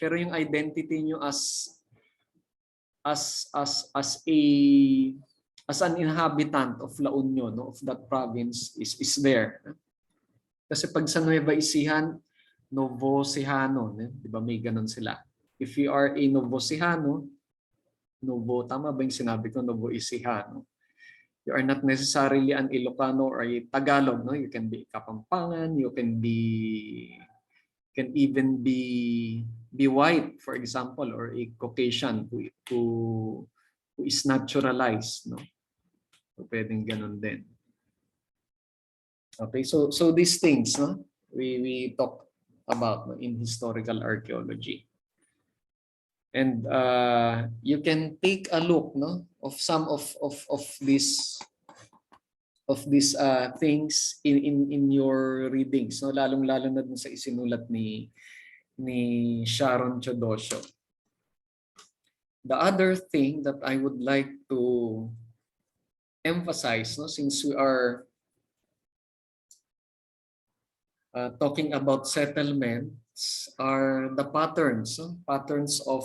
Pero yung identity niyo as an inhabitant of La Union, no, of that province is there. Kasi pag sa Nueva Ecija, Novosihano, di ba may ganun sila. If you are a Novosihano, tama ba yung sinabi ko, Novo Ecijano? You are not necessarily an Ilocano or a Tagalog, no? You can be Kapampangan, you can even be white, for example, or a Caucasian who is naturalized, no? So pwedeng ganun din. Okay, so these things, no, we talk about, no, in historical archaeology. And you can take a look, no, of some of these things in your readings, no, lalong-lalo na dun sa isinulat ni Sharon Chodosio. The other thing that I would like to emphasize, no, since we are talking about settlements, are the patterns, no? Patterns of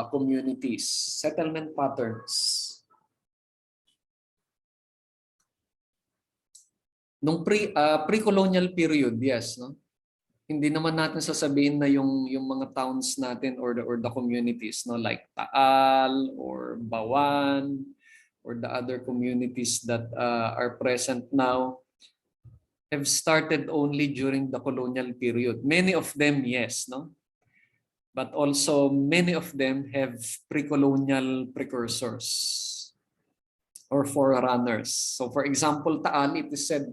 communities, settlement patterns. Nung pre-colonial period, yes, no? Hindi naman natin sasabihin na yung mga towns natin or the communities, no, like Taal or Bawan or the other communities that are present now have started only during the colonial period. Many of them, yes, no? But also many of them have pre-colonial precursors or forerunners. So for example, Taal, it is said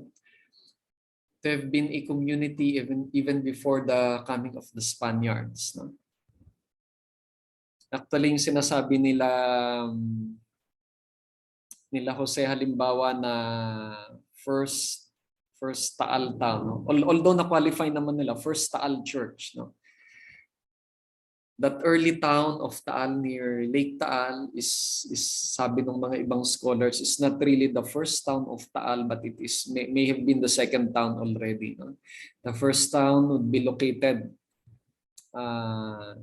to have been a community even before the coming of the Spaniards, no? Actually, yung sinasabi nila Jose halimbawa na first Taal town, no? Although na-qualify naman nila first Taal church, no? that early town of Taal near Lake Taal is sabi ng mga ibang scholars is not really the first town of Taal, but it is may have been the second town already. No? The first town would be located a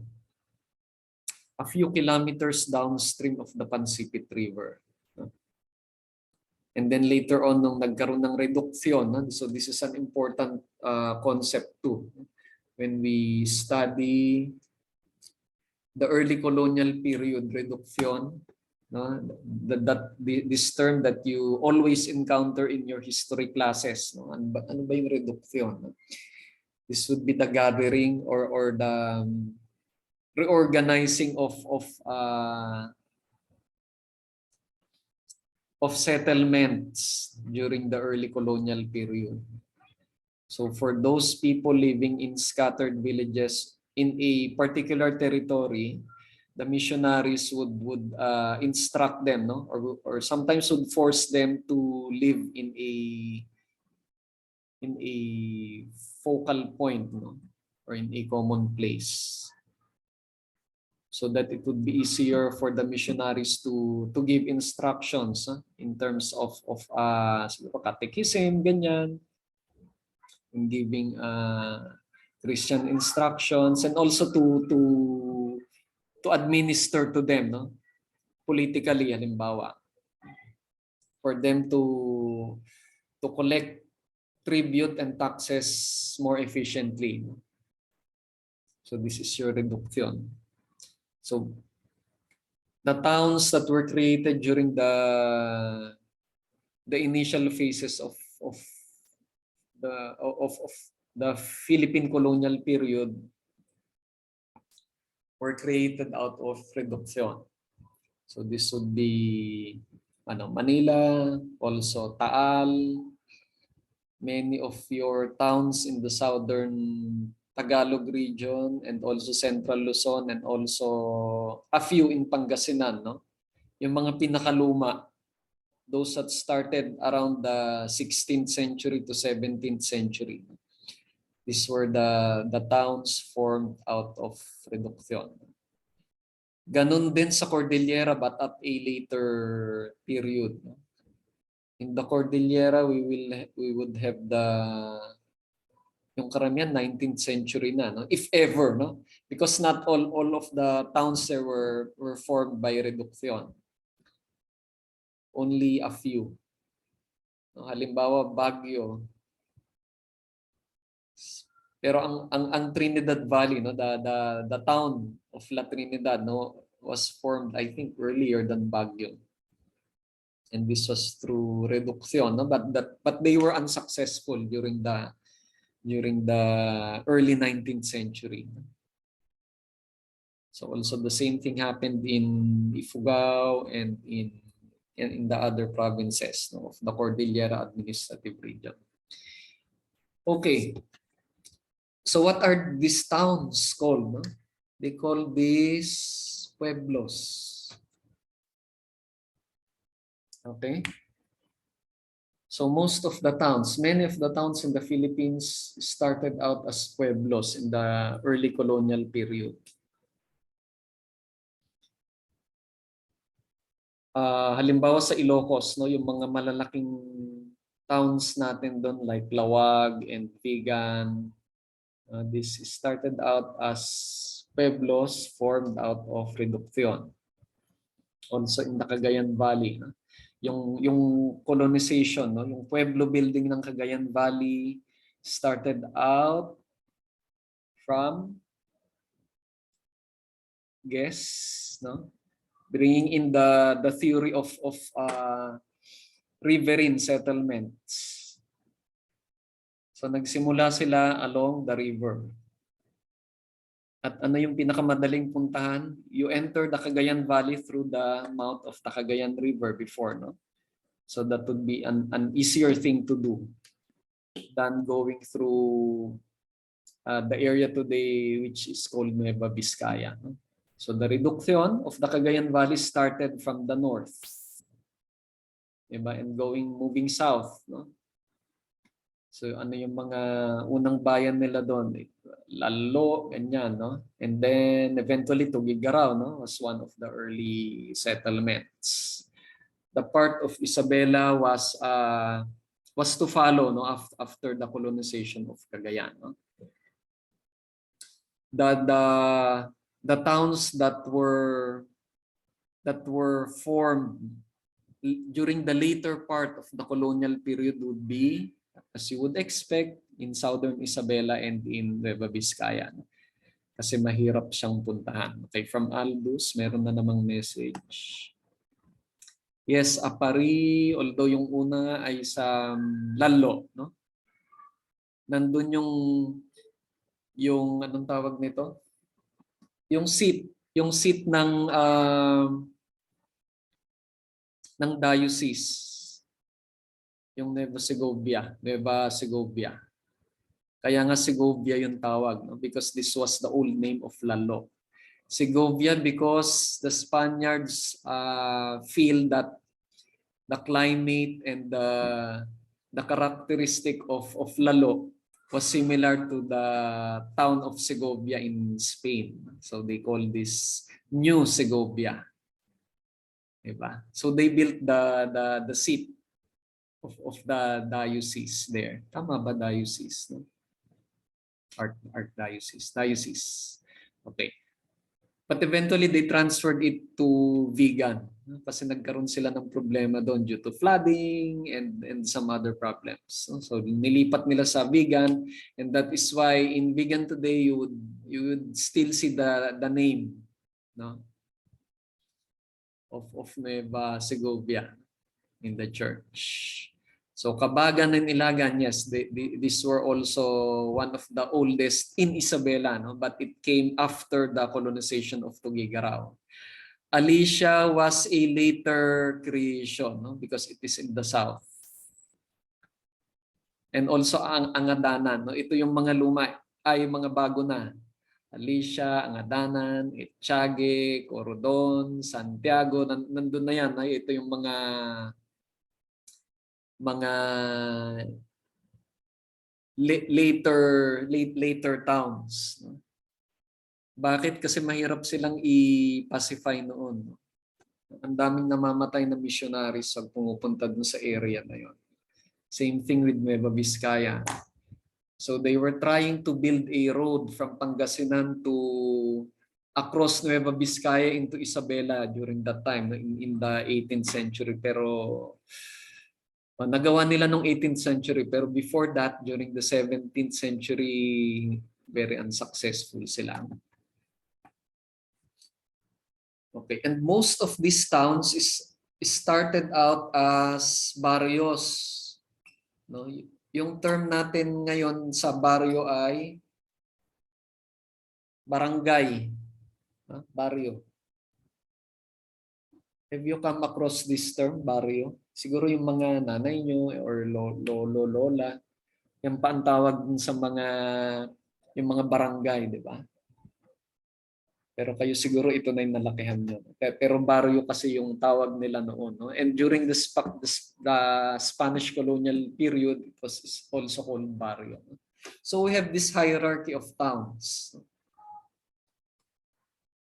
few kilometers downstream of the Pansipit River. No? And then later on, nung nagkaroon ng reduction, no? So this is an important concept too. When we study the early colonial period reduction, no, this term that you always encounter in your history classes, no, ano ba yung reduction? No? This would be the gathering or the reorganizing of settlements during the early colonial period. So for those people living in scattered villages in a particular territory, the missionaries would instruct them, no, or sometimes would force them to live in a focal point, no, or in a common place, so that it would be easier for the missionaries to give instructions in terms of catechism, ganyan, in giving Christian instructions, and also to administer to them, no, politically, halimbawa, for them to collect tribute and taxes more efficiently. So this is your reduction. So the towns that were created during the initial phases of the Philippine colonial period were created out of reduction. So this would be Manila, also Taal, many of your towns in the southern Tagalog region, and also Central Luzon, and also a few in Pangasinan, no? Yung mga pinakaluma, those that started around the 16th century to 17th century. These were the towns formed out of reduction. Ganun din sa Cordillera, but at a later period. In the Cordillera, we would have yung karamihan 19th century na, no? If ever, no? Because not all of the towns there were formed by reduction. Only a few. No, halimbawa Baguio. Pero ang Trinidad Valley, no, the town of La Trinidad, no, was formed, I think, earlier than Baguio. And this was through reduction, no? But they were unsuccessful during the early 19th century. So also the same thing happened in Ifugao and in the other provinces, no, of the Cordillera Administrative Region. Okay. So what are these towns called? No? They call these pueblos. Okay. So most of the towns, many of the towns in the Philippines started out as pueblos in the early colonial period. Halimbawa sa Ilocos, no, yung mga malalaking towns natin doon like Lawag and Vigan, this started out as pueblos formed out of reduction. Also in the Cagayan Valley, no? Yung colonization, no, yung pueblo building ng Cagayan Valley started out from, no, bringing in the theory of riverine settlements. So nagsimula sila along the river. At ano yung pinakamadaling puntahan? You enter the Cagayan Valley through the mouth of the Cagayan River before, no? So that would be an easier thing to do than going through the area today, which is called Nueva Vizcaya. No? So the reduction of the Cagayan Valley started from the north, diba? And moving south, no? So ano yung mga unang bayan nila doon? Lalo, ganyan, no? And then eventually Tugigaraw, no, was one of the early settlements. The part of Isabela was to follow, no, after the colonization of Cagayan, no? The towns that were formed during the later part of the colonial period would be, as you would expect, in southern Isabela and in Nueva Vizcaya. Kasi mahirap siyang puntahan. Okay, from Aldous, meron na namang message. Yes, Apari, although yung una ay sa Lalo, no? Nandun yung anong tawag nito? Yung seat ng diocese. Yung Nueva Segovia. Kaya nga Segovia yung tawag, no? Because this was the old name of Lalo. Segovia because the Spaniards feel that the climate and the characteristic of Lalo was similar to the town of Segovia in Spain. So they call this New Segovia. Diba? So they built the seat of the diocese there. Tama ba diocese? No? Diocese. Okay. But eventually they transferred it to Vigan kasi nagkaroon sila ng problema doon due to flooding and some other problems. So nilipat nila sa Vigan, and that is why in Vigan today you would still see the name, no, of Nueva Segovia in the church. So Kabagan and Ilagan, yes, these were also one of the oldest in Isabela, no? But it came after the colonization of Tugigaraw. Alicia was a later creation, no? Because it is in the south. And also ang Angadanan, no? Ito yung mga luma, ay mga bago na. Alicia, Angadanan, Etchage, Corodon, Santiago, nandun na yan. Ito yung mga later towns. Bakit? Kasi mahirap silang i-pacify noon. Ang daming namamatay na missionaries pag pumupunta dun sa area na yon. Same thing with Nueva Vizcaya. So they were trying to build a road from Pangasinan to across Nueva Vizcaya into Isabela during that time in the 18th century, pero nagawa nila nung 18th century, pero before that, during the 17th century, very unsuccessful sila. Okay, and most of these towns started out as barrios. No? Yung term natin ngayon sa barrio ay barangay. Barrio. Have you come across this term, barrio? Siguro yung mga nanay nyo or lolo, lola, yung paantawag sa yung mga barangay, di ba? Pero kayo siguro ito na yung nalakihan nyo. Pero barrio kasi yung tawag nila noon. No? And during the Spanish colonial period, it was also called barrio. So we have this hierarchy of towns.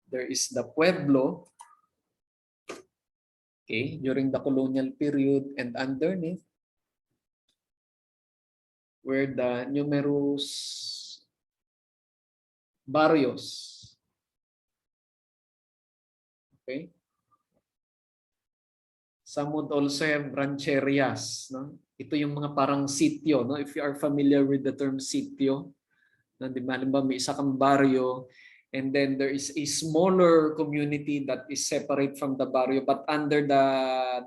There is the pueblo, okay, during the colonial period, and underneath were the numerous barrios. Okay. Some would also have rancherias, no? Ito yung mga parang sitio, no? If you are familiar with the term sitio, no, di ba, may isa kang baryo, and then there is a smaller community that is separate from the barrio, but under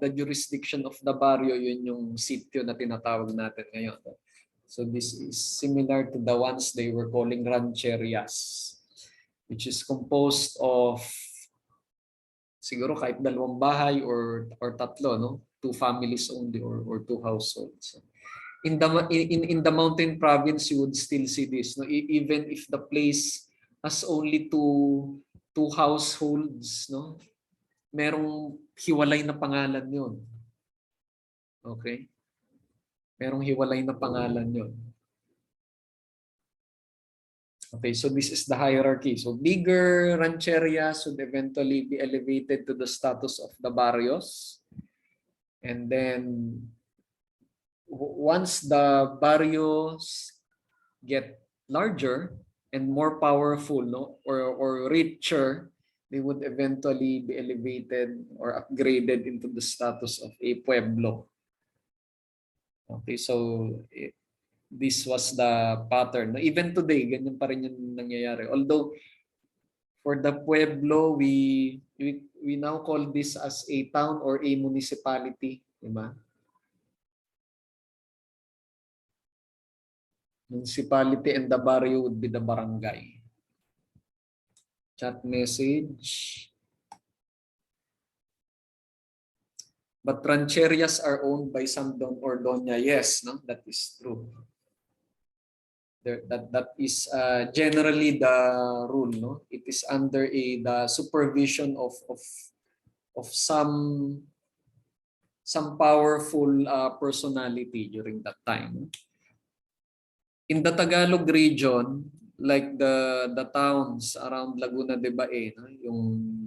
the jurisdiction of the barrio, yun yung sitio na tinatawag natin ngayon. So this is similar to the ones they were calling rancherias, which is composed of siguro kahit dalawang bahay or tatlo, no? 2 families only or 2 households. In the mountain province, you would still see this, no? Even if the place has only two households, no? Merong hiwalay na pangalan yun. Okay? Merong hiwalay na pangalan yon. Okay, so this is the hierarchy. So bigger rancherias would eventually be elevated to the status of the barrios. And then once the barrios get larger and more powerful, no, or richer, they would eventually be elevated or upgraded into the status of a pueblo. Okay, so this was the pattern. Even today, ganyan pa rin yung nangyayari. Although for the pueblo, we now call this as a town or a municipality, di ba? Municipality and the barrio would be the barangay. Chat message. But rancherias are owned by some don or doña. Yes, no, that is true. That is generally the rule, no. It is under the supervision of some powerful personality during that time. In the Tagalog region, like the towns around Laguna de Bae, no?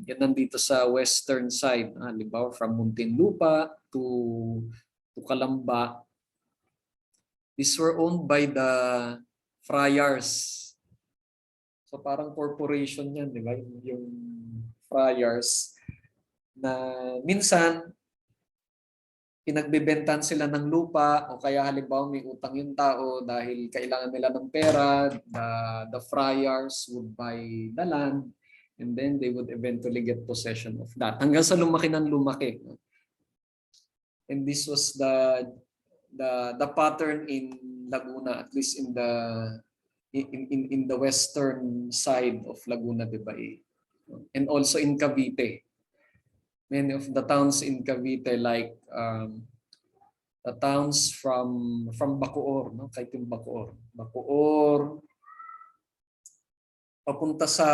Yan nandito sa western side, halimbawa from Muntinlupa to Calamba, these were owned by the friars. So parang corporation yan, di ba? Yung friars na minsan pinagbebentahan sila ng lupa o kaya halimbawa may utang yung tao dahil kailangan nila ng pera, the friars would buy the land and then they would eventually get possession of that hanggang sa lumaki ng lumaki. And this was the pattern in Laguna, at least in the western side of Laguna de Bae, and also in Cavite. Many of the towns in Cavite, like the towns from Bacoor, no? Kahit yung Bacoor, papunta sa,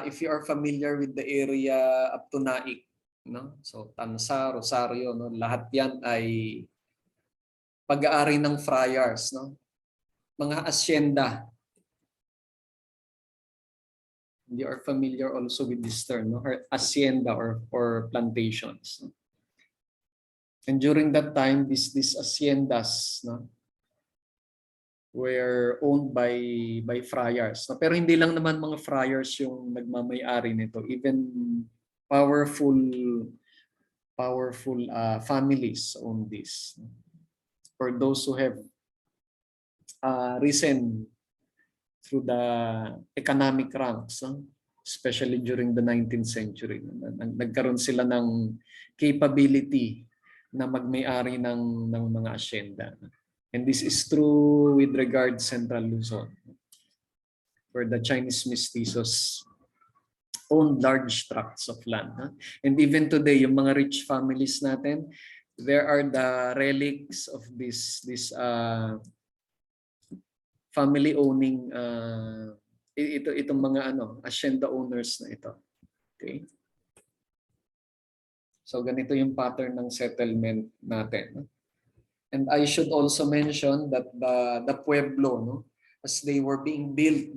if you are familiar with the area up to Naik, no? So Tansa, Rosario, no? Lahat yan ay pag-aari ng friars, no? Mga asyenda. You are familiar also with this term, no? Hacienda or plantations. No? And during that time, these haciendas, no, were owned by friars. No? Pero hindi lang naman mga friars yung nagmamay-ari nito. Even powerful families own this. For those who have risen through the economic ranks, especially during the 19th century. Nagkaroon sila ng capability na magmay-ari ng mga asyenda. And this is true with regard Central Luzon, where the Chinese mestizos owned large tracts of land. And even today, yung mga rich families natin, there are the relics of this family owning itong mga hacienda owners na ito. Okay? So ganito yung pattern ng settlement natin. And I should also mention that the pueblo, no, as they were being built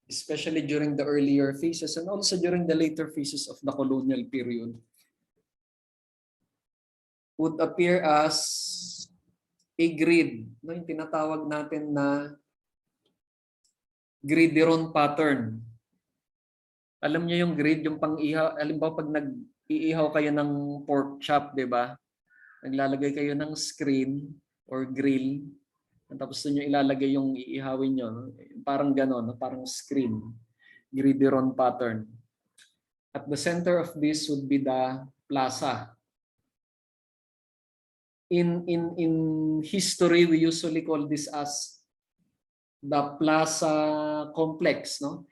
especially during the earlier phases and also during the later phases of the colonial period, would appear as a grid, no, yung tinatawag natin na gridiron pattern. Alam niyo yung grid, yung pang-ihaw, halimbawa pag nag-iihaw kayo ng pork chop, 'di ba? Naglalagay kayo ng screen or grill, tapos doon yung ilalagay yung iihawin niyo, no? Parang gano'n, no? Parang screen, gridiron pattern. At the center of this would be the plaza. In history, we usually call this as the plaza complex, no?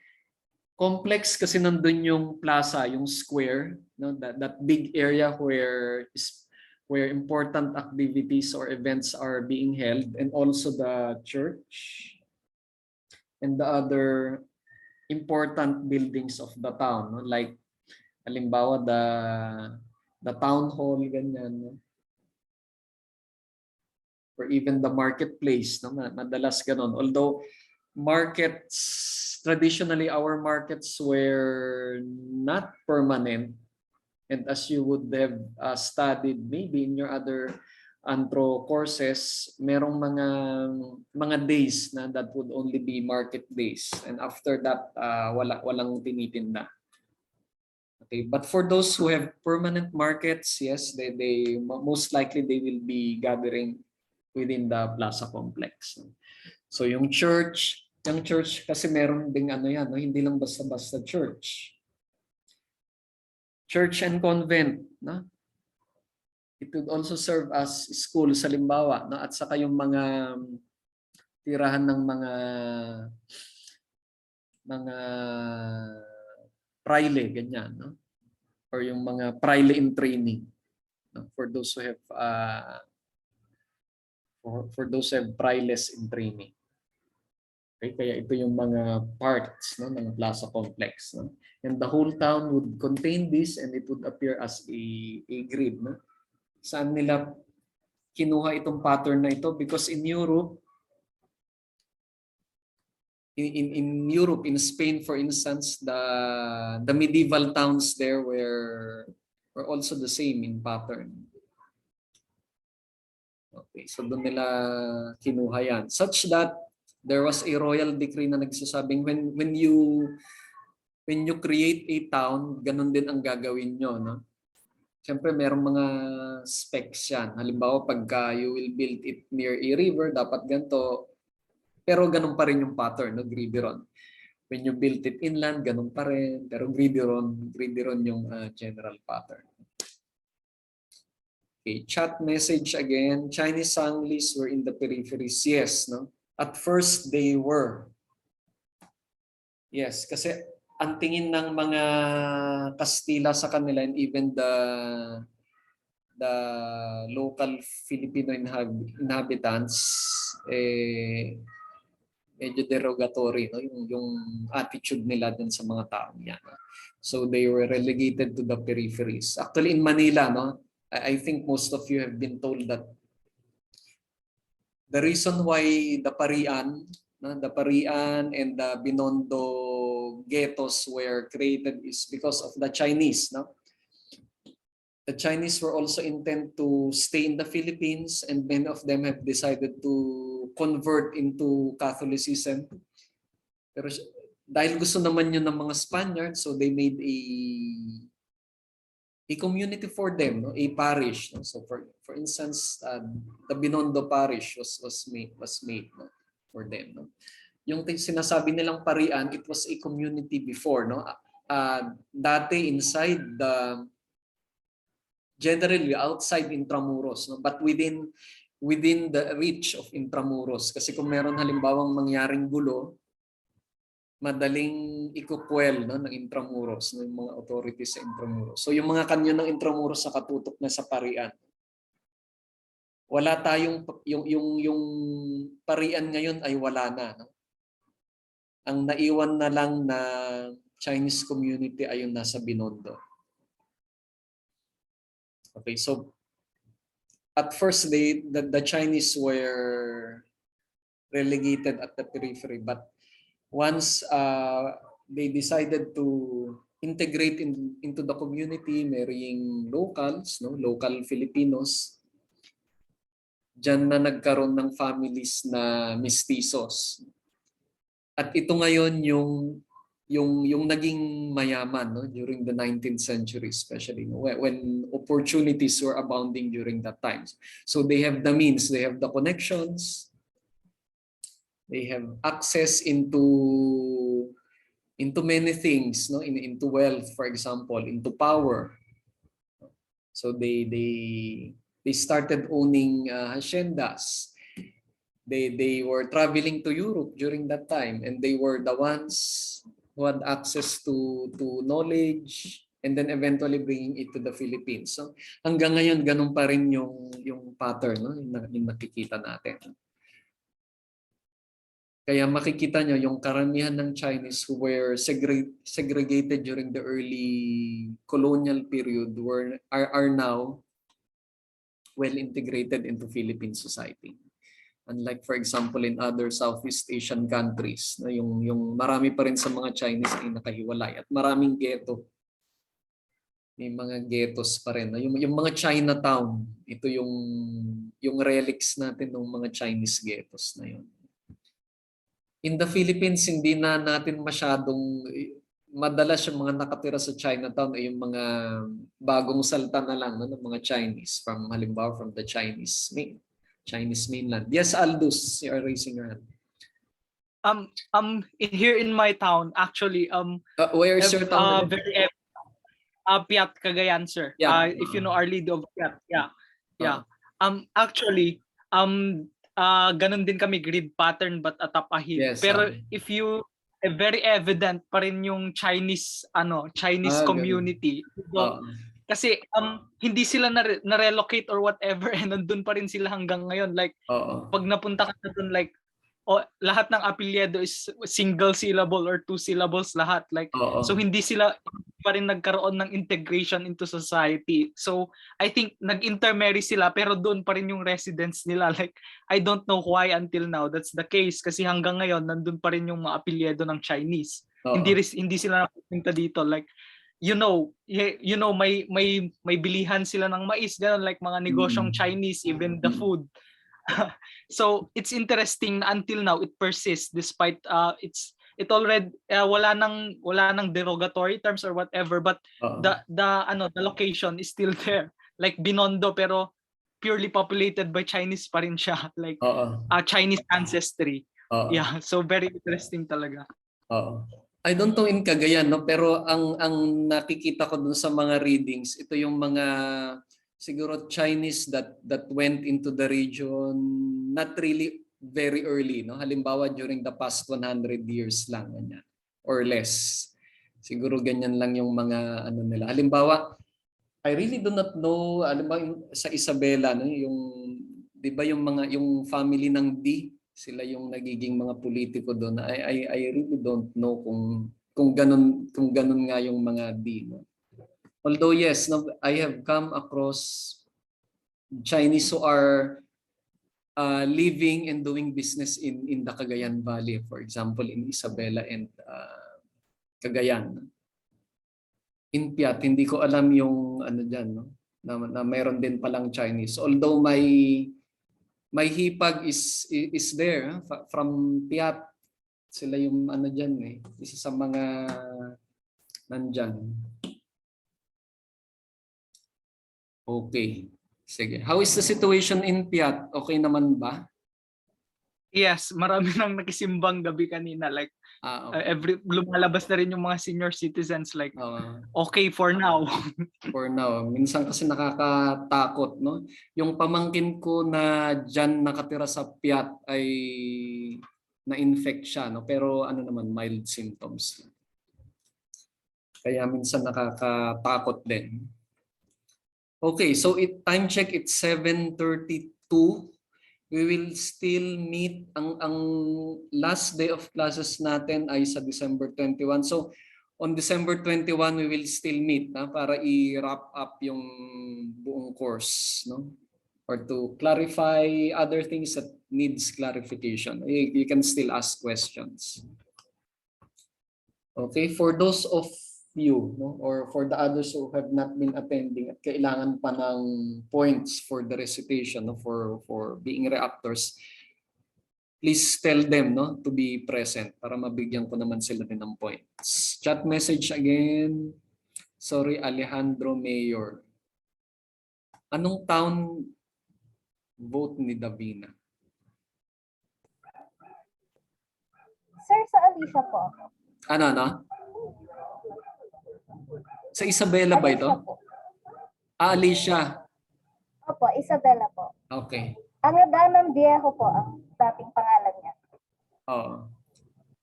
Complex kasi nandun yung plaza, yung square, no? That big area where important activities or events are being held, and also the church and the other important buildings of the town, no? Like halimbawa the town hall, ganyan, no? or even the marketplace, no? Madalas ganon. Although markets, traditionally our markets were not permanent, and as you would have studied maybe in your other antro courses, merong mga days na that would only be market days, and after that walang tinitinda. Okay, but for those who have permanent markets, yes, they most likely they will be gathering within the plaza complex. So yung church kasi meron ding ano yan, no? Hindi lang basta-basta church. Church and convent, no? It would also serve as school sa Limbawa, no? At saka yung mga tirahan ng mga praile, ganyan, no? Or yung mga praile in training, no? For those who have for those who have prailes in training. Okay, kaya ito yung mga parts, no, ng plaza complex, no? And the whole town would contain this, and it would appear as a grid, no? Saan nila kinuha itong pattern na ito? Because in Europe, in Europe, in Spain, for instance, the medieval towns there were also the same in pattern. Okay, so doon nila kinuha yan. Such that there was a royal decree na nagsasabing when you create a town, ganun din ang gagawin nyo, no? Siyempre, merong mga specs yan. Halimbawa, pagka you will build it near a river, dapat ganito. Pero ganun pa rin yung pattern, no? Gridiron. When you build it inland, ganun pa rin. Pero gridiron yung general pattern. Okay, chat message again. Chinese Sanglis were in the peripheries. Yes, no? At first, they were. Yes, kasi ang tingin ng mga Kastila sa kanila, and even the local Filipino inhabitants, medyo derogatory, no? Yung attitude nila dun sa mga taong yan. So they were relegated to the peripheries. Actually in Manila, no, I think most of you have been told that the reason why the Parian and the Binondo ghettos were created is because of the Chinese, no? The Chinese were also intent to stay in the Philippines, and many of them have decided to convert into Catholicism. Pero dahil gusto naman yun ng mga Spaniards, so they made a community for them, no? A parish, no? So for instance, the Binondo parish was made, no? For them, no? Yung sinasabi nilang Parian, it was a community before, no? Dati inside generally outside Intramuros, no? But within the reach of Intramuros, kasi kung meron halimbawang mangyaring gulo, madaling ikukwel, no, ng Intramuros, ng mga authorities sa Intramuros. So yung mga kanyo ng Intramuros sa katutok na sa Parian. Wala tayong yung Parian ngayon ay wala na, no? Ang naiwan na lang na Chinese community ay yung nasa Binondo. Okay, so at first the Chinese were relegated at the periphery, but once they decided to integrate into the community, marrying locals, no, local Filipinos, diyan na nagkaroon ng families na mestizos. At ito ngayon yung naging mayaman, no, during the 19th century, especially, no, when opportunities were abounding during that time. So they have the means, they have the connections, they have access into many things, no, into wealth, for example, into power. So they started owning haciendas. They were traveling to Europe during that time, and they were the ones who had access to knowledge, and then eventually bringing it to the Philippines. So hanggang ngayon ganun pa rin yung pattern, no, yung nakikita natin. Kaya makikita nyo yung karamihan ng Chinese who were segregated during the early colonial period are now well integrated into Philippine society. Unlike for example in other Southeast Asian countries, na yung marami pa rin sa mga Chinese ay nakahiwalay at maraming ghetto. May mga ghettos pa rin. Yung mga Chinatown, ito yung relics natin ng mga Chinese ghettos na yun. In the Philippines, hindi na natin masyadong madalas yung mga nakatira sa Chinatown ay yung mga bagong salta na lang no, ng mga Chinese halimbawa from the Chinese mainland. Yes, Aldous, you are raising your hand. Here in my town, actually, Where is your town? very Piat, Cagayan, sir. Yeah. If you know our lead of Piat, yeah. Actually, ganun din kami grid pattern but atop a hill. Yes, Pero if you very evident pa rin yung Chinese Ganun. community. So, kasi hindi sila na-relocate or whatever and nandun pa rin sila hanggang ngayon. Like pag napunta ka na dun, like lahat ng apelyido is single syllable or two syllables lahat. Like so hindi sila pa rin nagkaroon ng integration into society. So I think nag-intermarry sila pero doon pa rin yung residence nila. Like I don't know why until now that's the case kasi hanggang ngayon nandun pa rin yung mga apelyido ng Chinese. Hindi sila napunta dito. Like may bilihan sila ng mais ganun, like mga negosyong Chinese, even the food. So it's interesting until now it persists despite it already wala nang derogatory terms or whatever, but the location is still there, like Binondo, pero purely populated by Chinese pa rin siya, like Chinese ancestry. Yeah, so very interesting talaga. I don't know in Cagayan, no, pero ang nakikita ko dun sa mga readings, ito yung mga siguro Chinese that went into the region not really very early, no? Halimbawa during the past 100 years lang ganyan or less. Siguro ganyan lang yung mga ano nila. Halimbawa, I really do not know sa Isabela, no, yung 'di ba yung family ng D, sila yung nagiging mga politiko doon. I really don't know kung ganun nga yung mga D, no? Although yes, no, I have come across Chinese who are living and doing business in the Cagayan Valley, for example, in Isabela and Cagayan. In Piat, hindi ko alam yung ano diyan, no, na mayroon din palang Chinese. Although may hipag is there from Piat. Sila yung ano diyan isa sa mga nandyan. Okay. Sige. How is the situation in Piat? Okay naman ba? Yes, marami nang nakisimbang gabi kanina, like okay. lumalabas na rin yung mga senior citizens, like okay for now. For now. Minsan kasi nakakatakot, no? Yung pamangkin ko na diyan nakatira sa Piat ay na-infect siya, no? Pero ano naman, mild symptoms. Kaya minsan nakakatakot din. Okay, so time check, it's 7:32. We will still meet. Ang last day of classes natin ay sa December 21. So on December 21, we will still meet para i-wrap up yung buong course, no? Or to clarify other things that needs clarification. You can still ask questions. Okay, for those of you, no, or for the others who have not been attending at kailangan pa ng points for the recitation, no, for being reactors, please tell them, no, to be present para mabigyan ko naman sila din ng points. Chat message again. Sorry, Alejandro Mayor. Anong town vote ni Davina? Sir, sa Alicia po. Ano? Sa Isabela ba ito? Alicia. Opo, Isabela po. Okay. Angadanan Viejo po ang dating pangalan niya.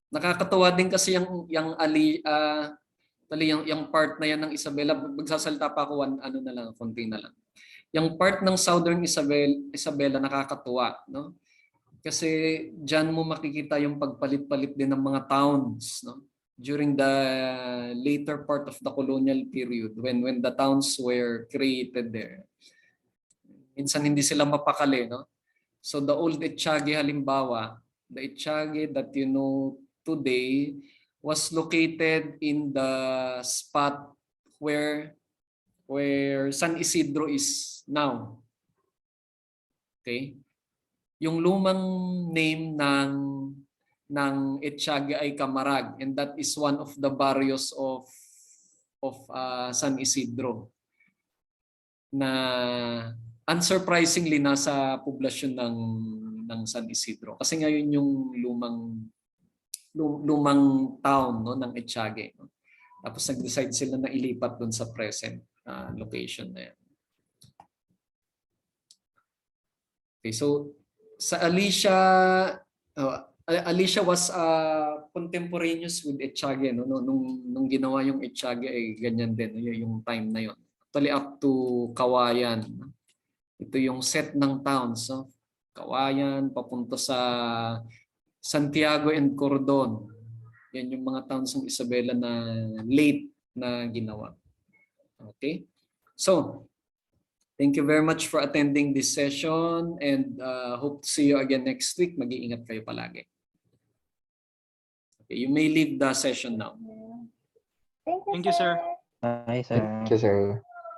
Nakakatuwa din kasi yung part na yan ng Isabela. Magsasalita pa ako konti na lang. Yung part ng Southern Isabela nakakatuwa, no? Kasi diyan mo makikita yung pagpalit-palit din ng mga towns, no? During the later part of the colonial period when the towns were created there. Minsan hindi sila mapakali, no? So the old Etxage halimbawa, the Etxage that you know today was located in the spot where San Isidro is now. Okay? Yung lumang name ng Etxage ay Camarag, and that is one of the barrios of San Isidro na unsurprisingly nasa poblasyon ng San Isidro kasi ngayon yung lumang town, no, ng Etxage, no? Tapos nag-decide sila na ilipat doon sa present location na yan. Okay, so sa Alicia, Alicia was contemporaneous with Etxage, no? Nung ginawa yung Etxage ay ganyan din, yung time na yon. Actually up to Kawayan. Ito yung set ng towns, no? Kawayan papunta sa Santiago and Cordon. Yan yung mga towns ng Isabela na late na ginawa. Okay? So, thank you very much for attending this session and hope to see you again next week. Mag-iingat kayo palagi. Okay, you may leave the session now. Thank you, Thank you, sir. Bye, sir. Thank you, sir.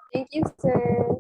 Thank you, sir.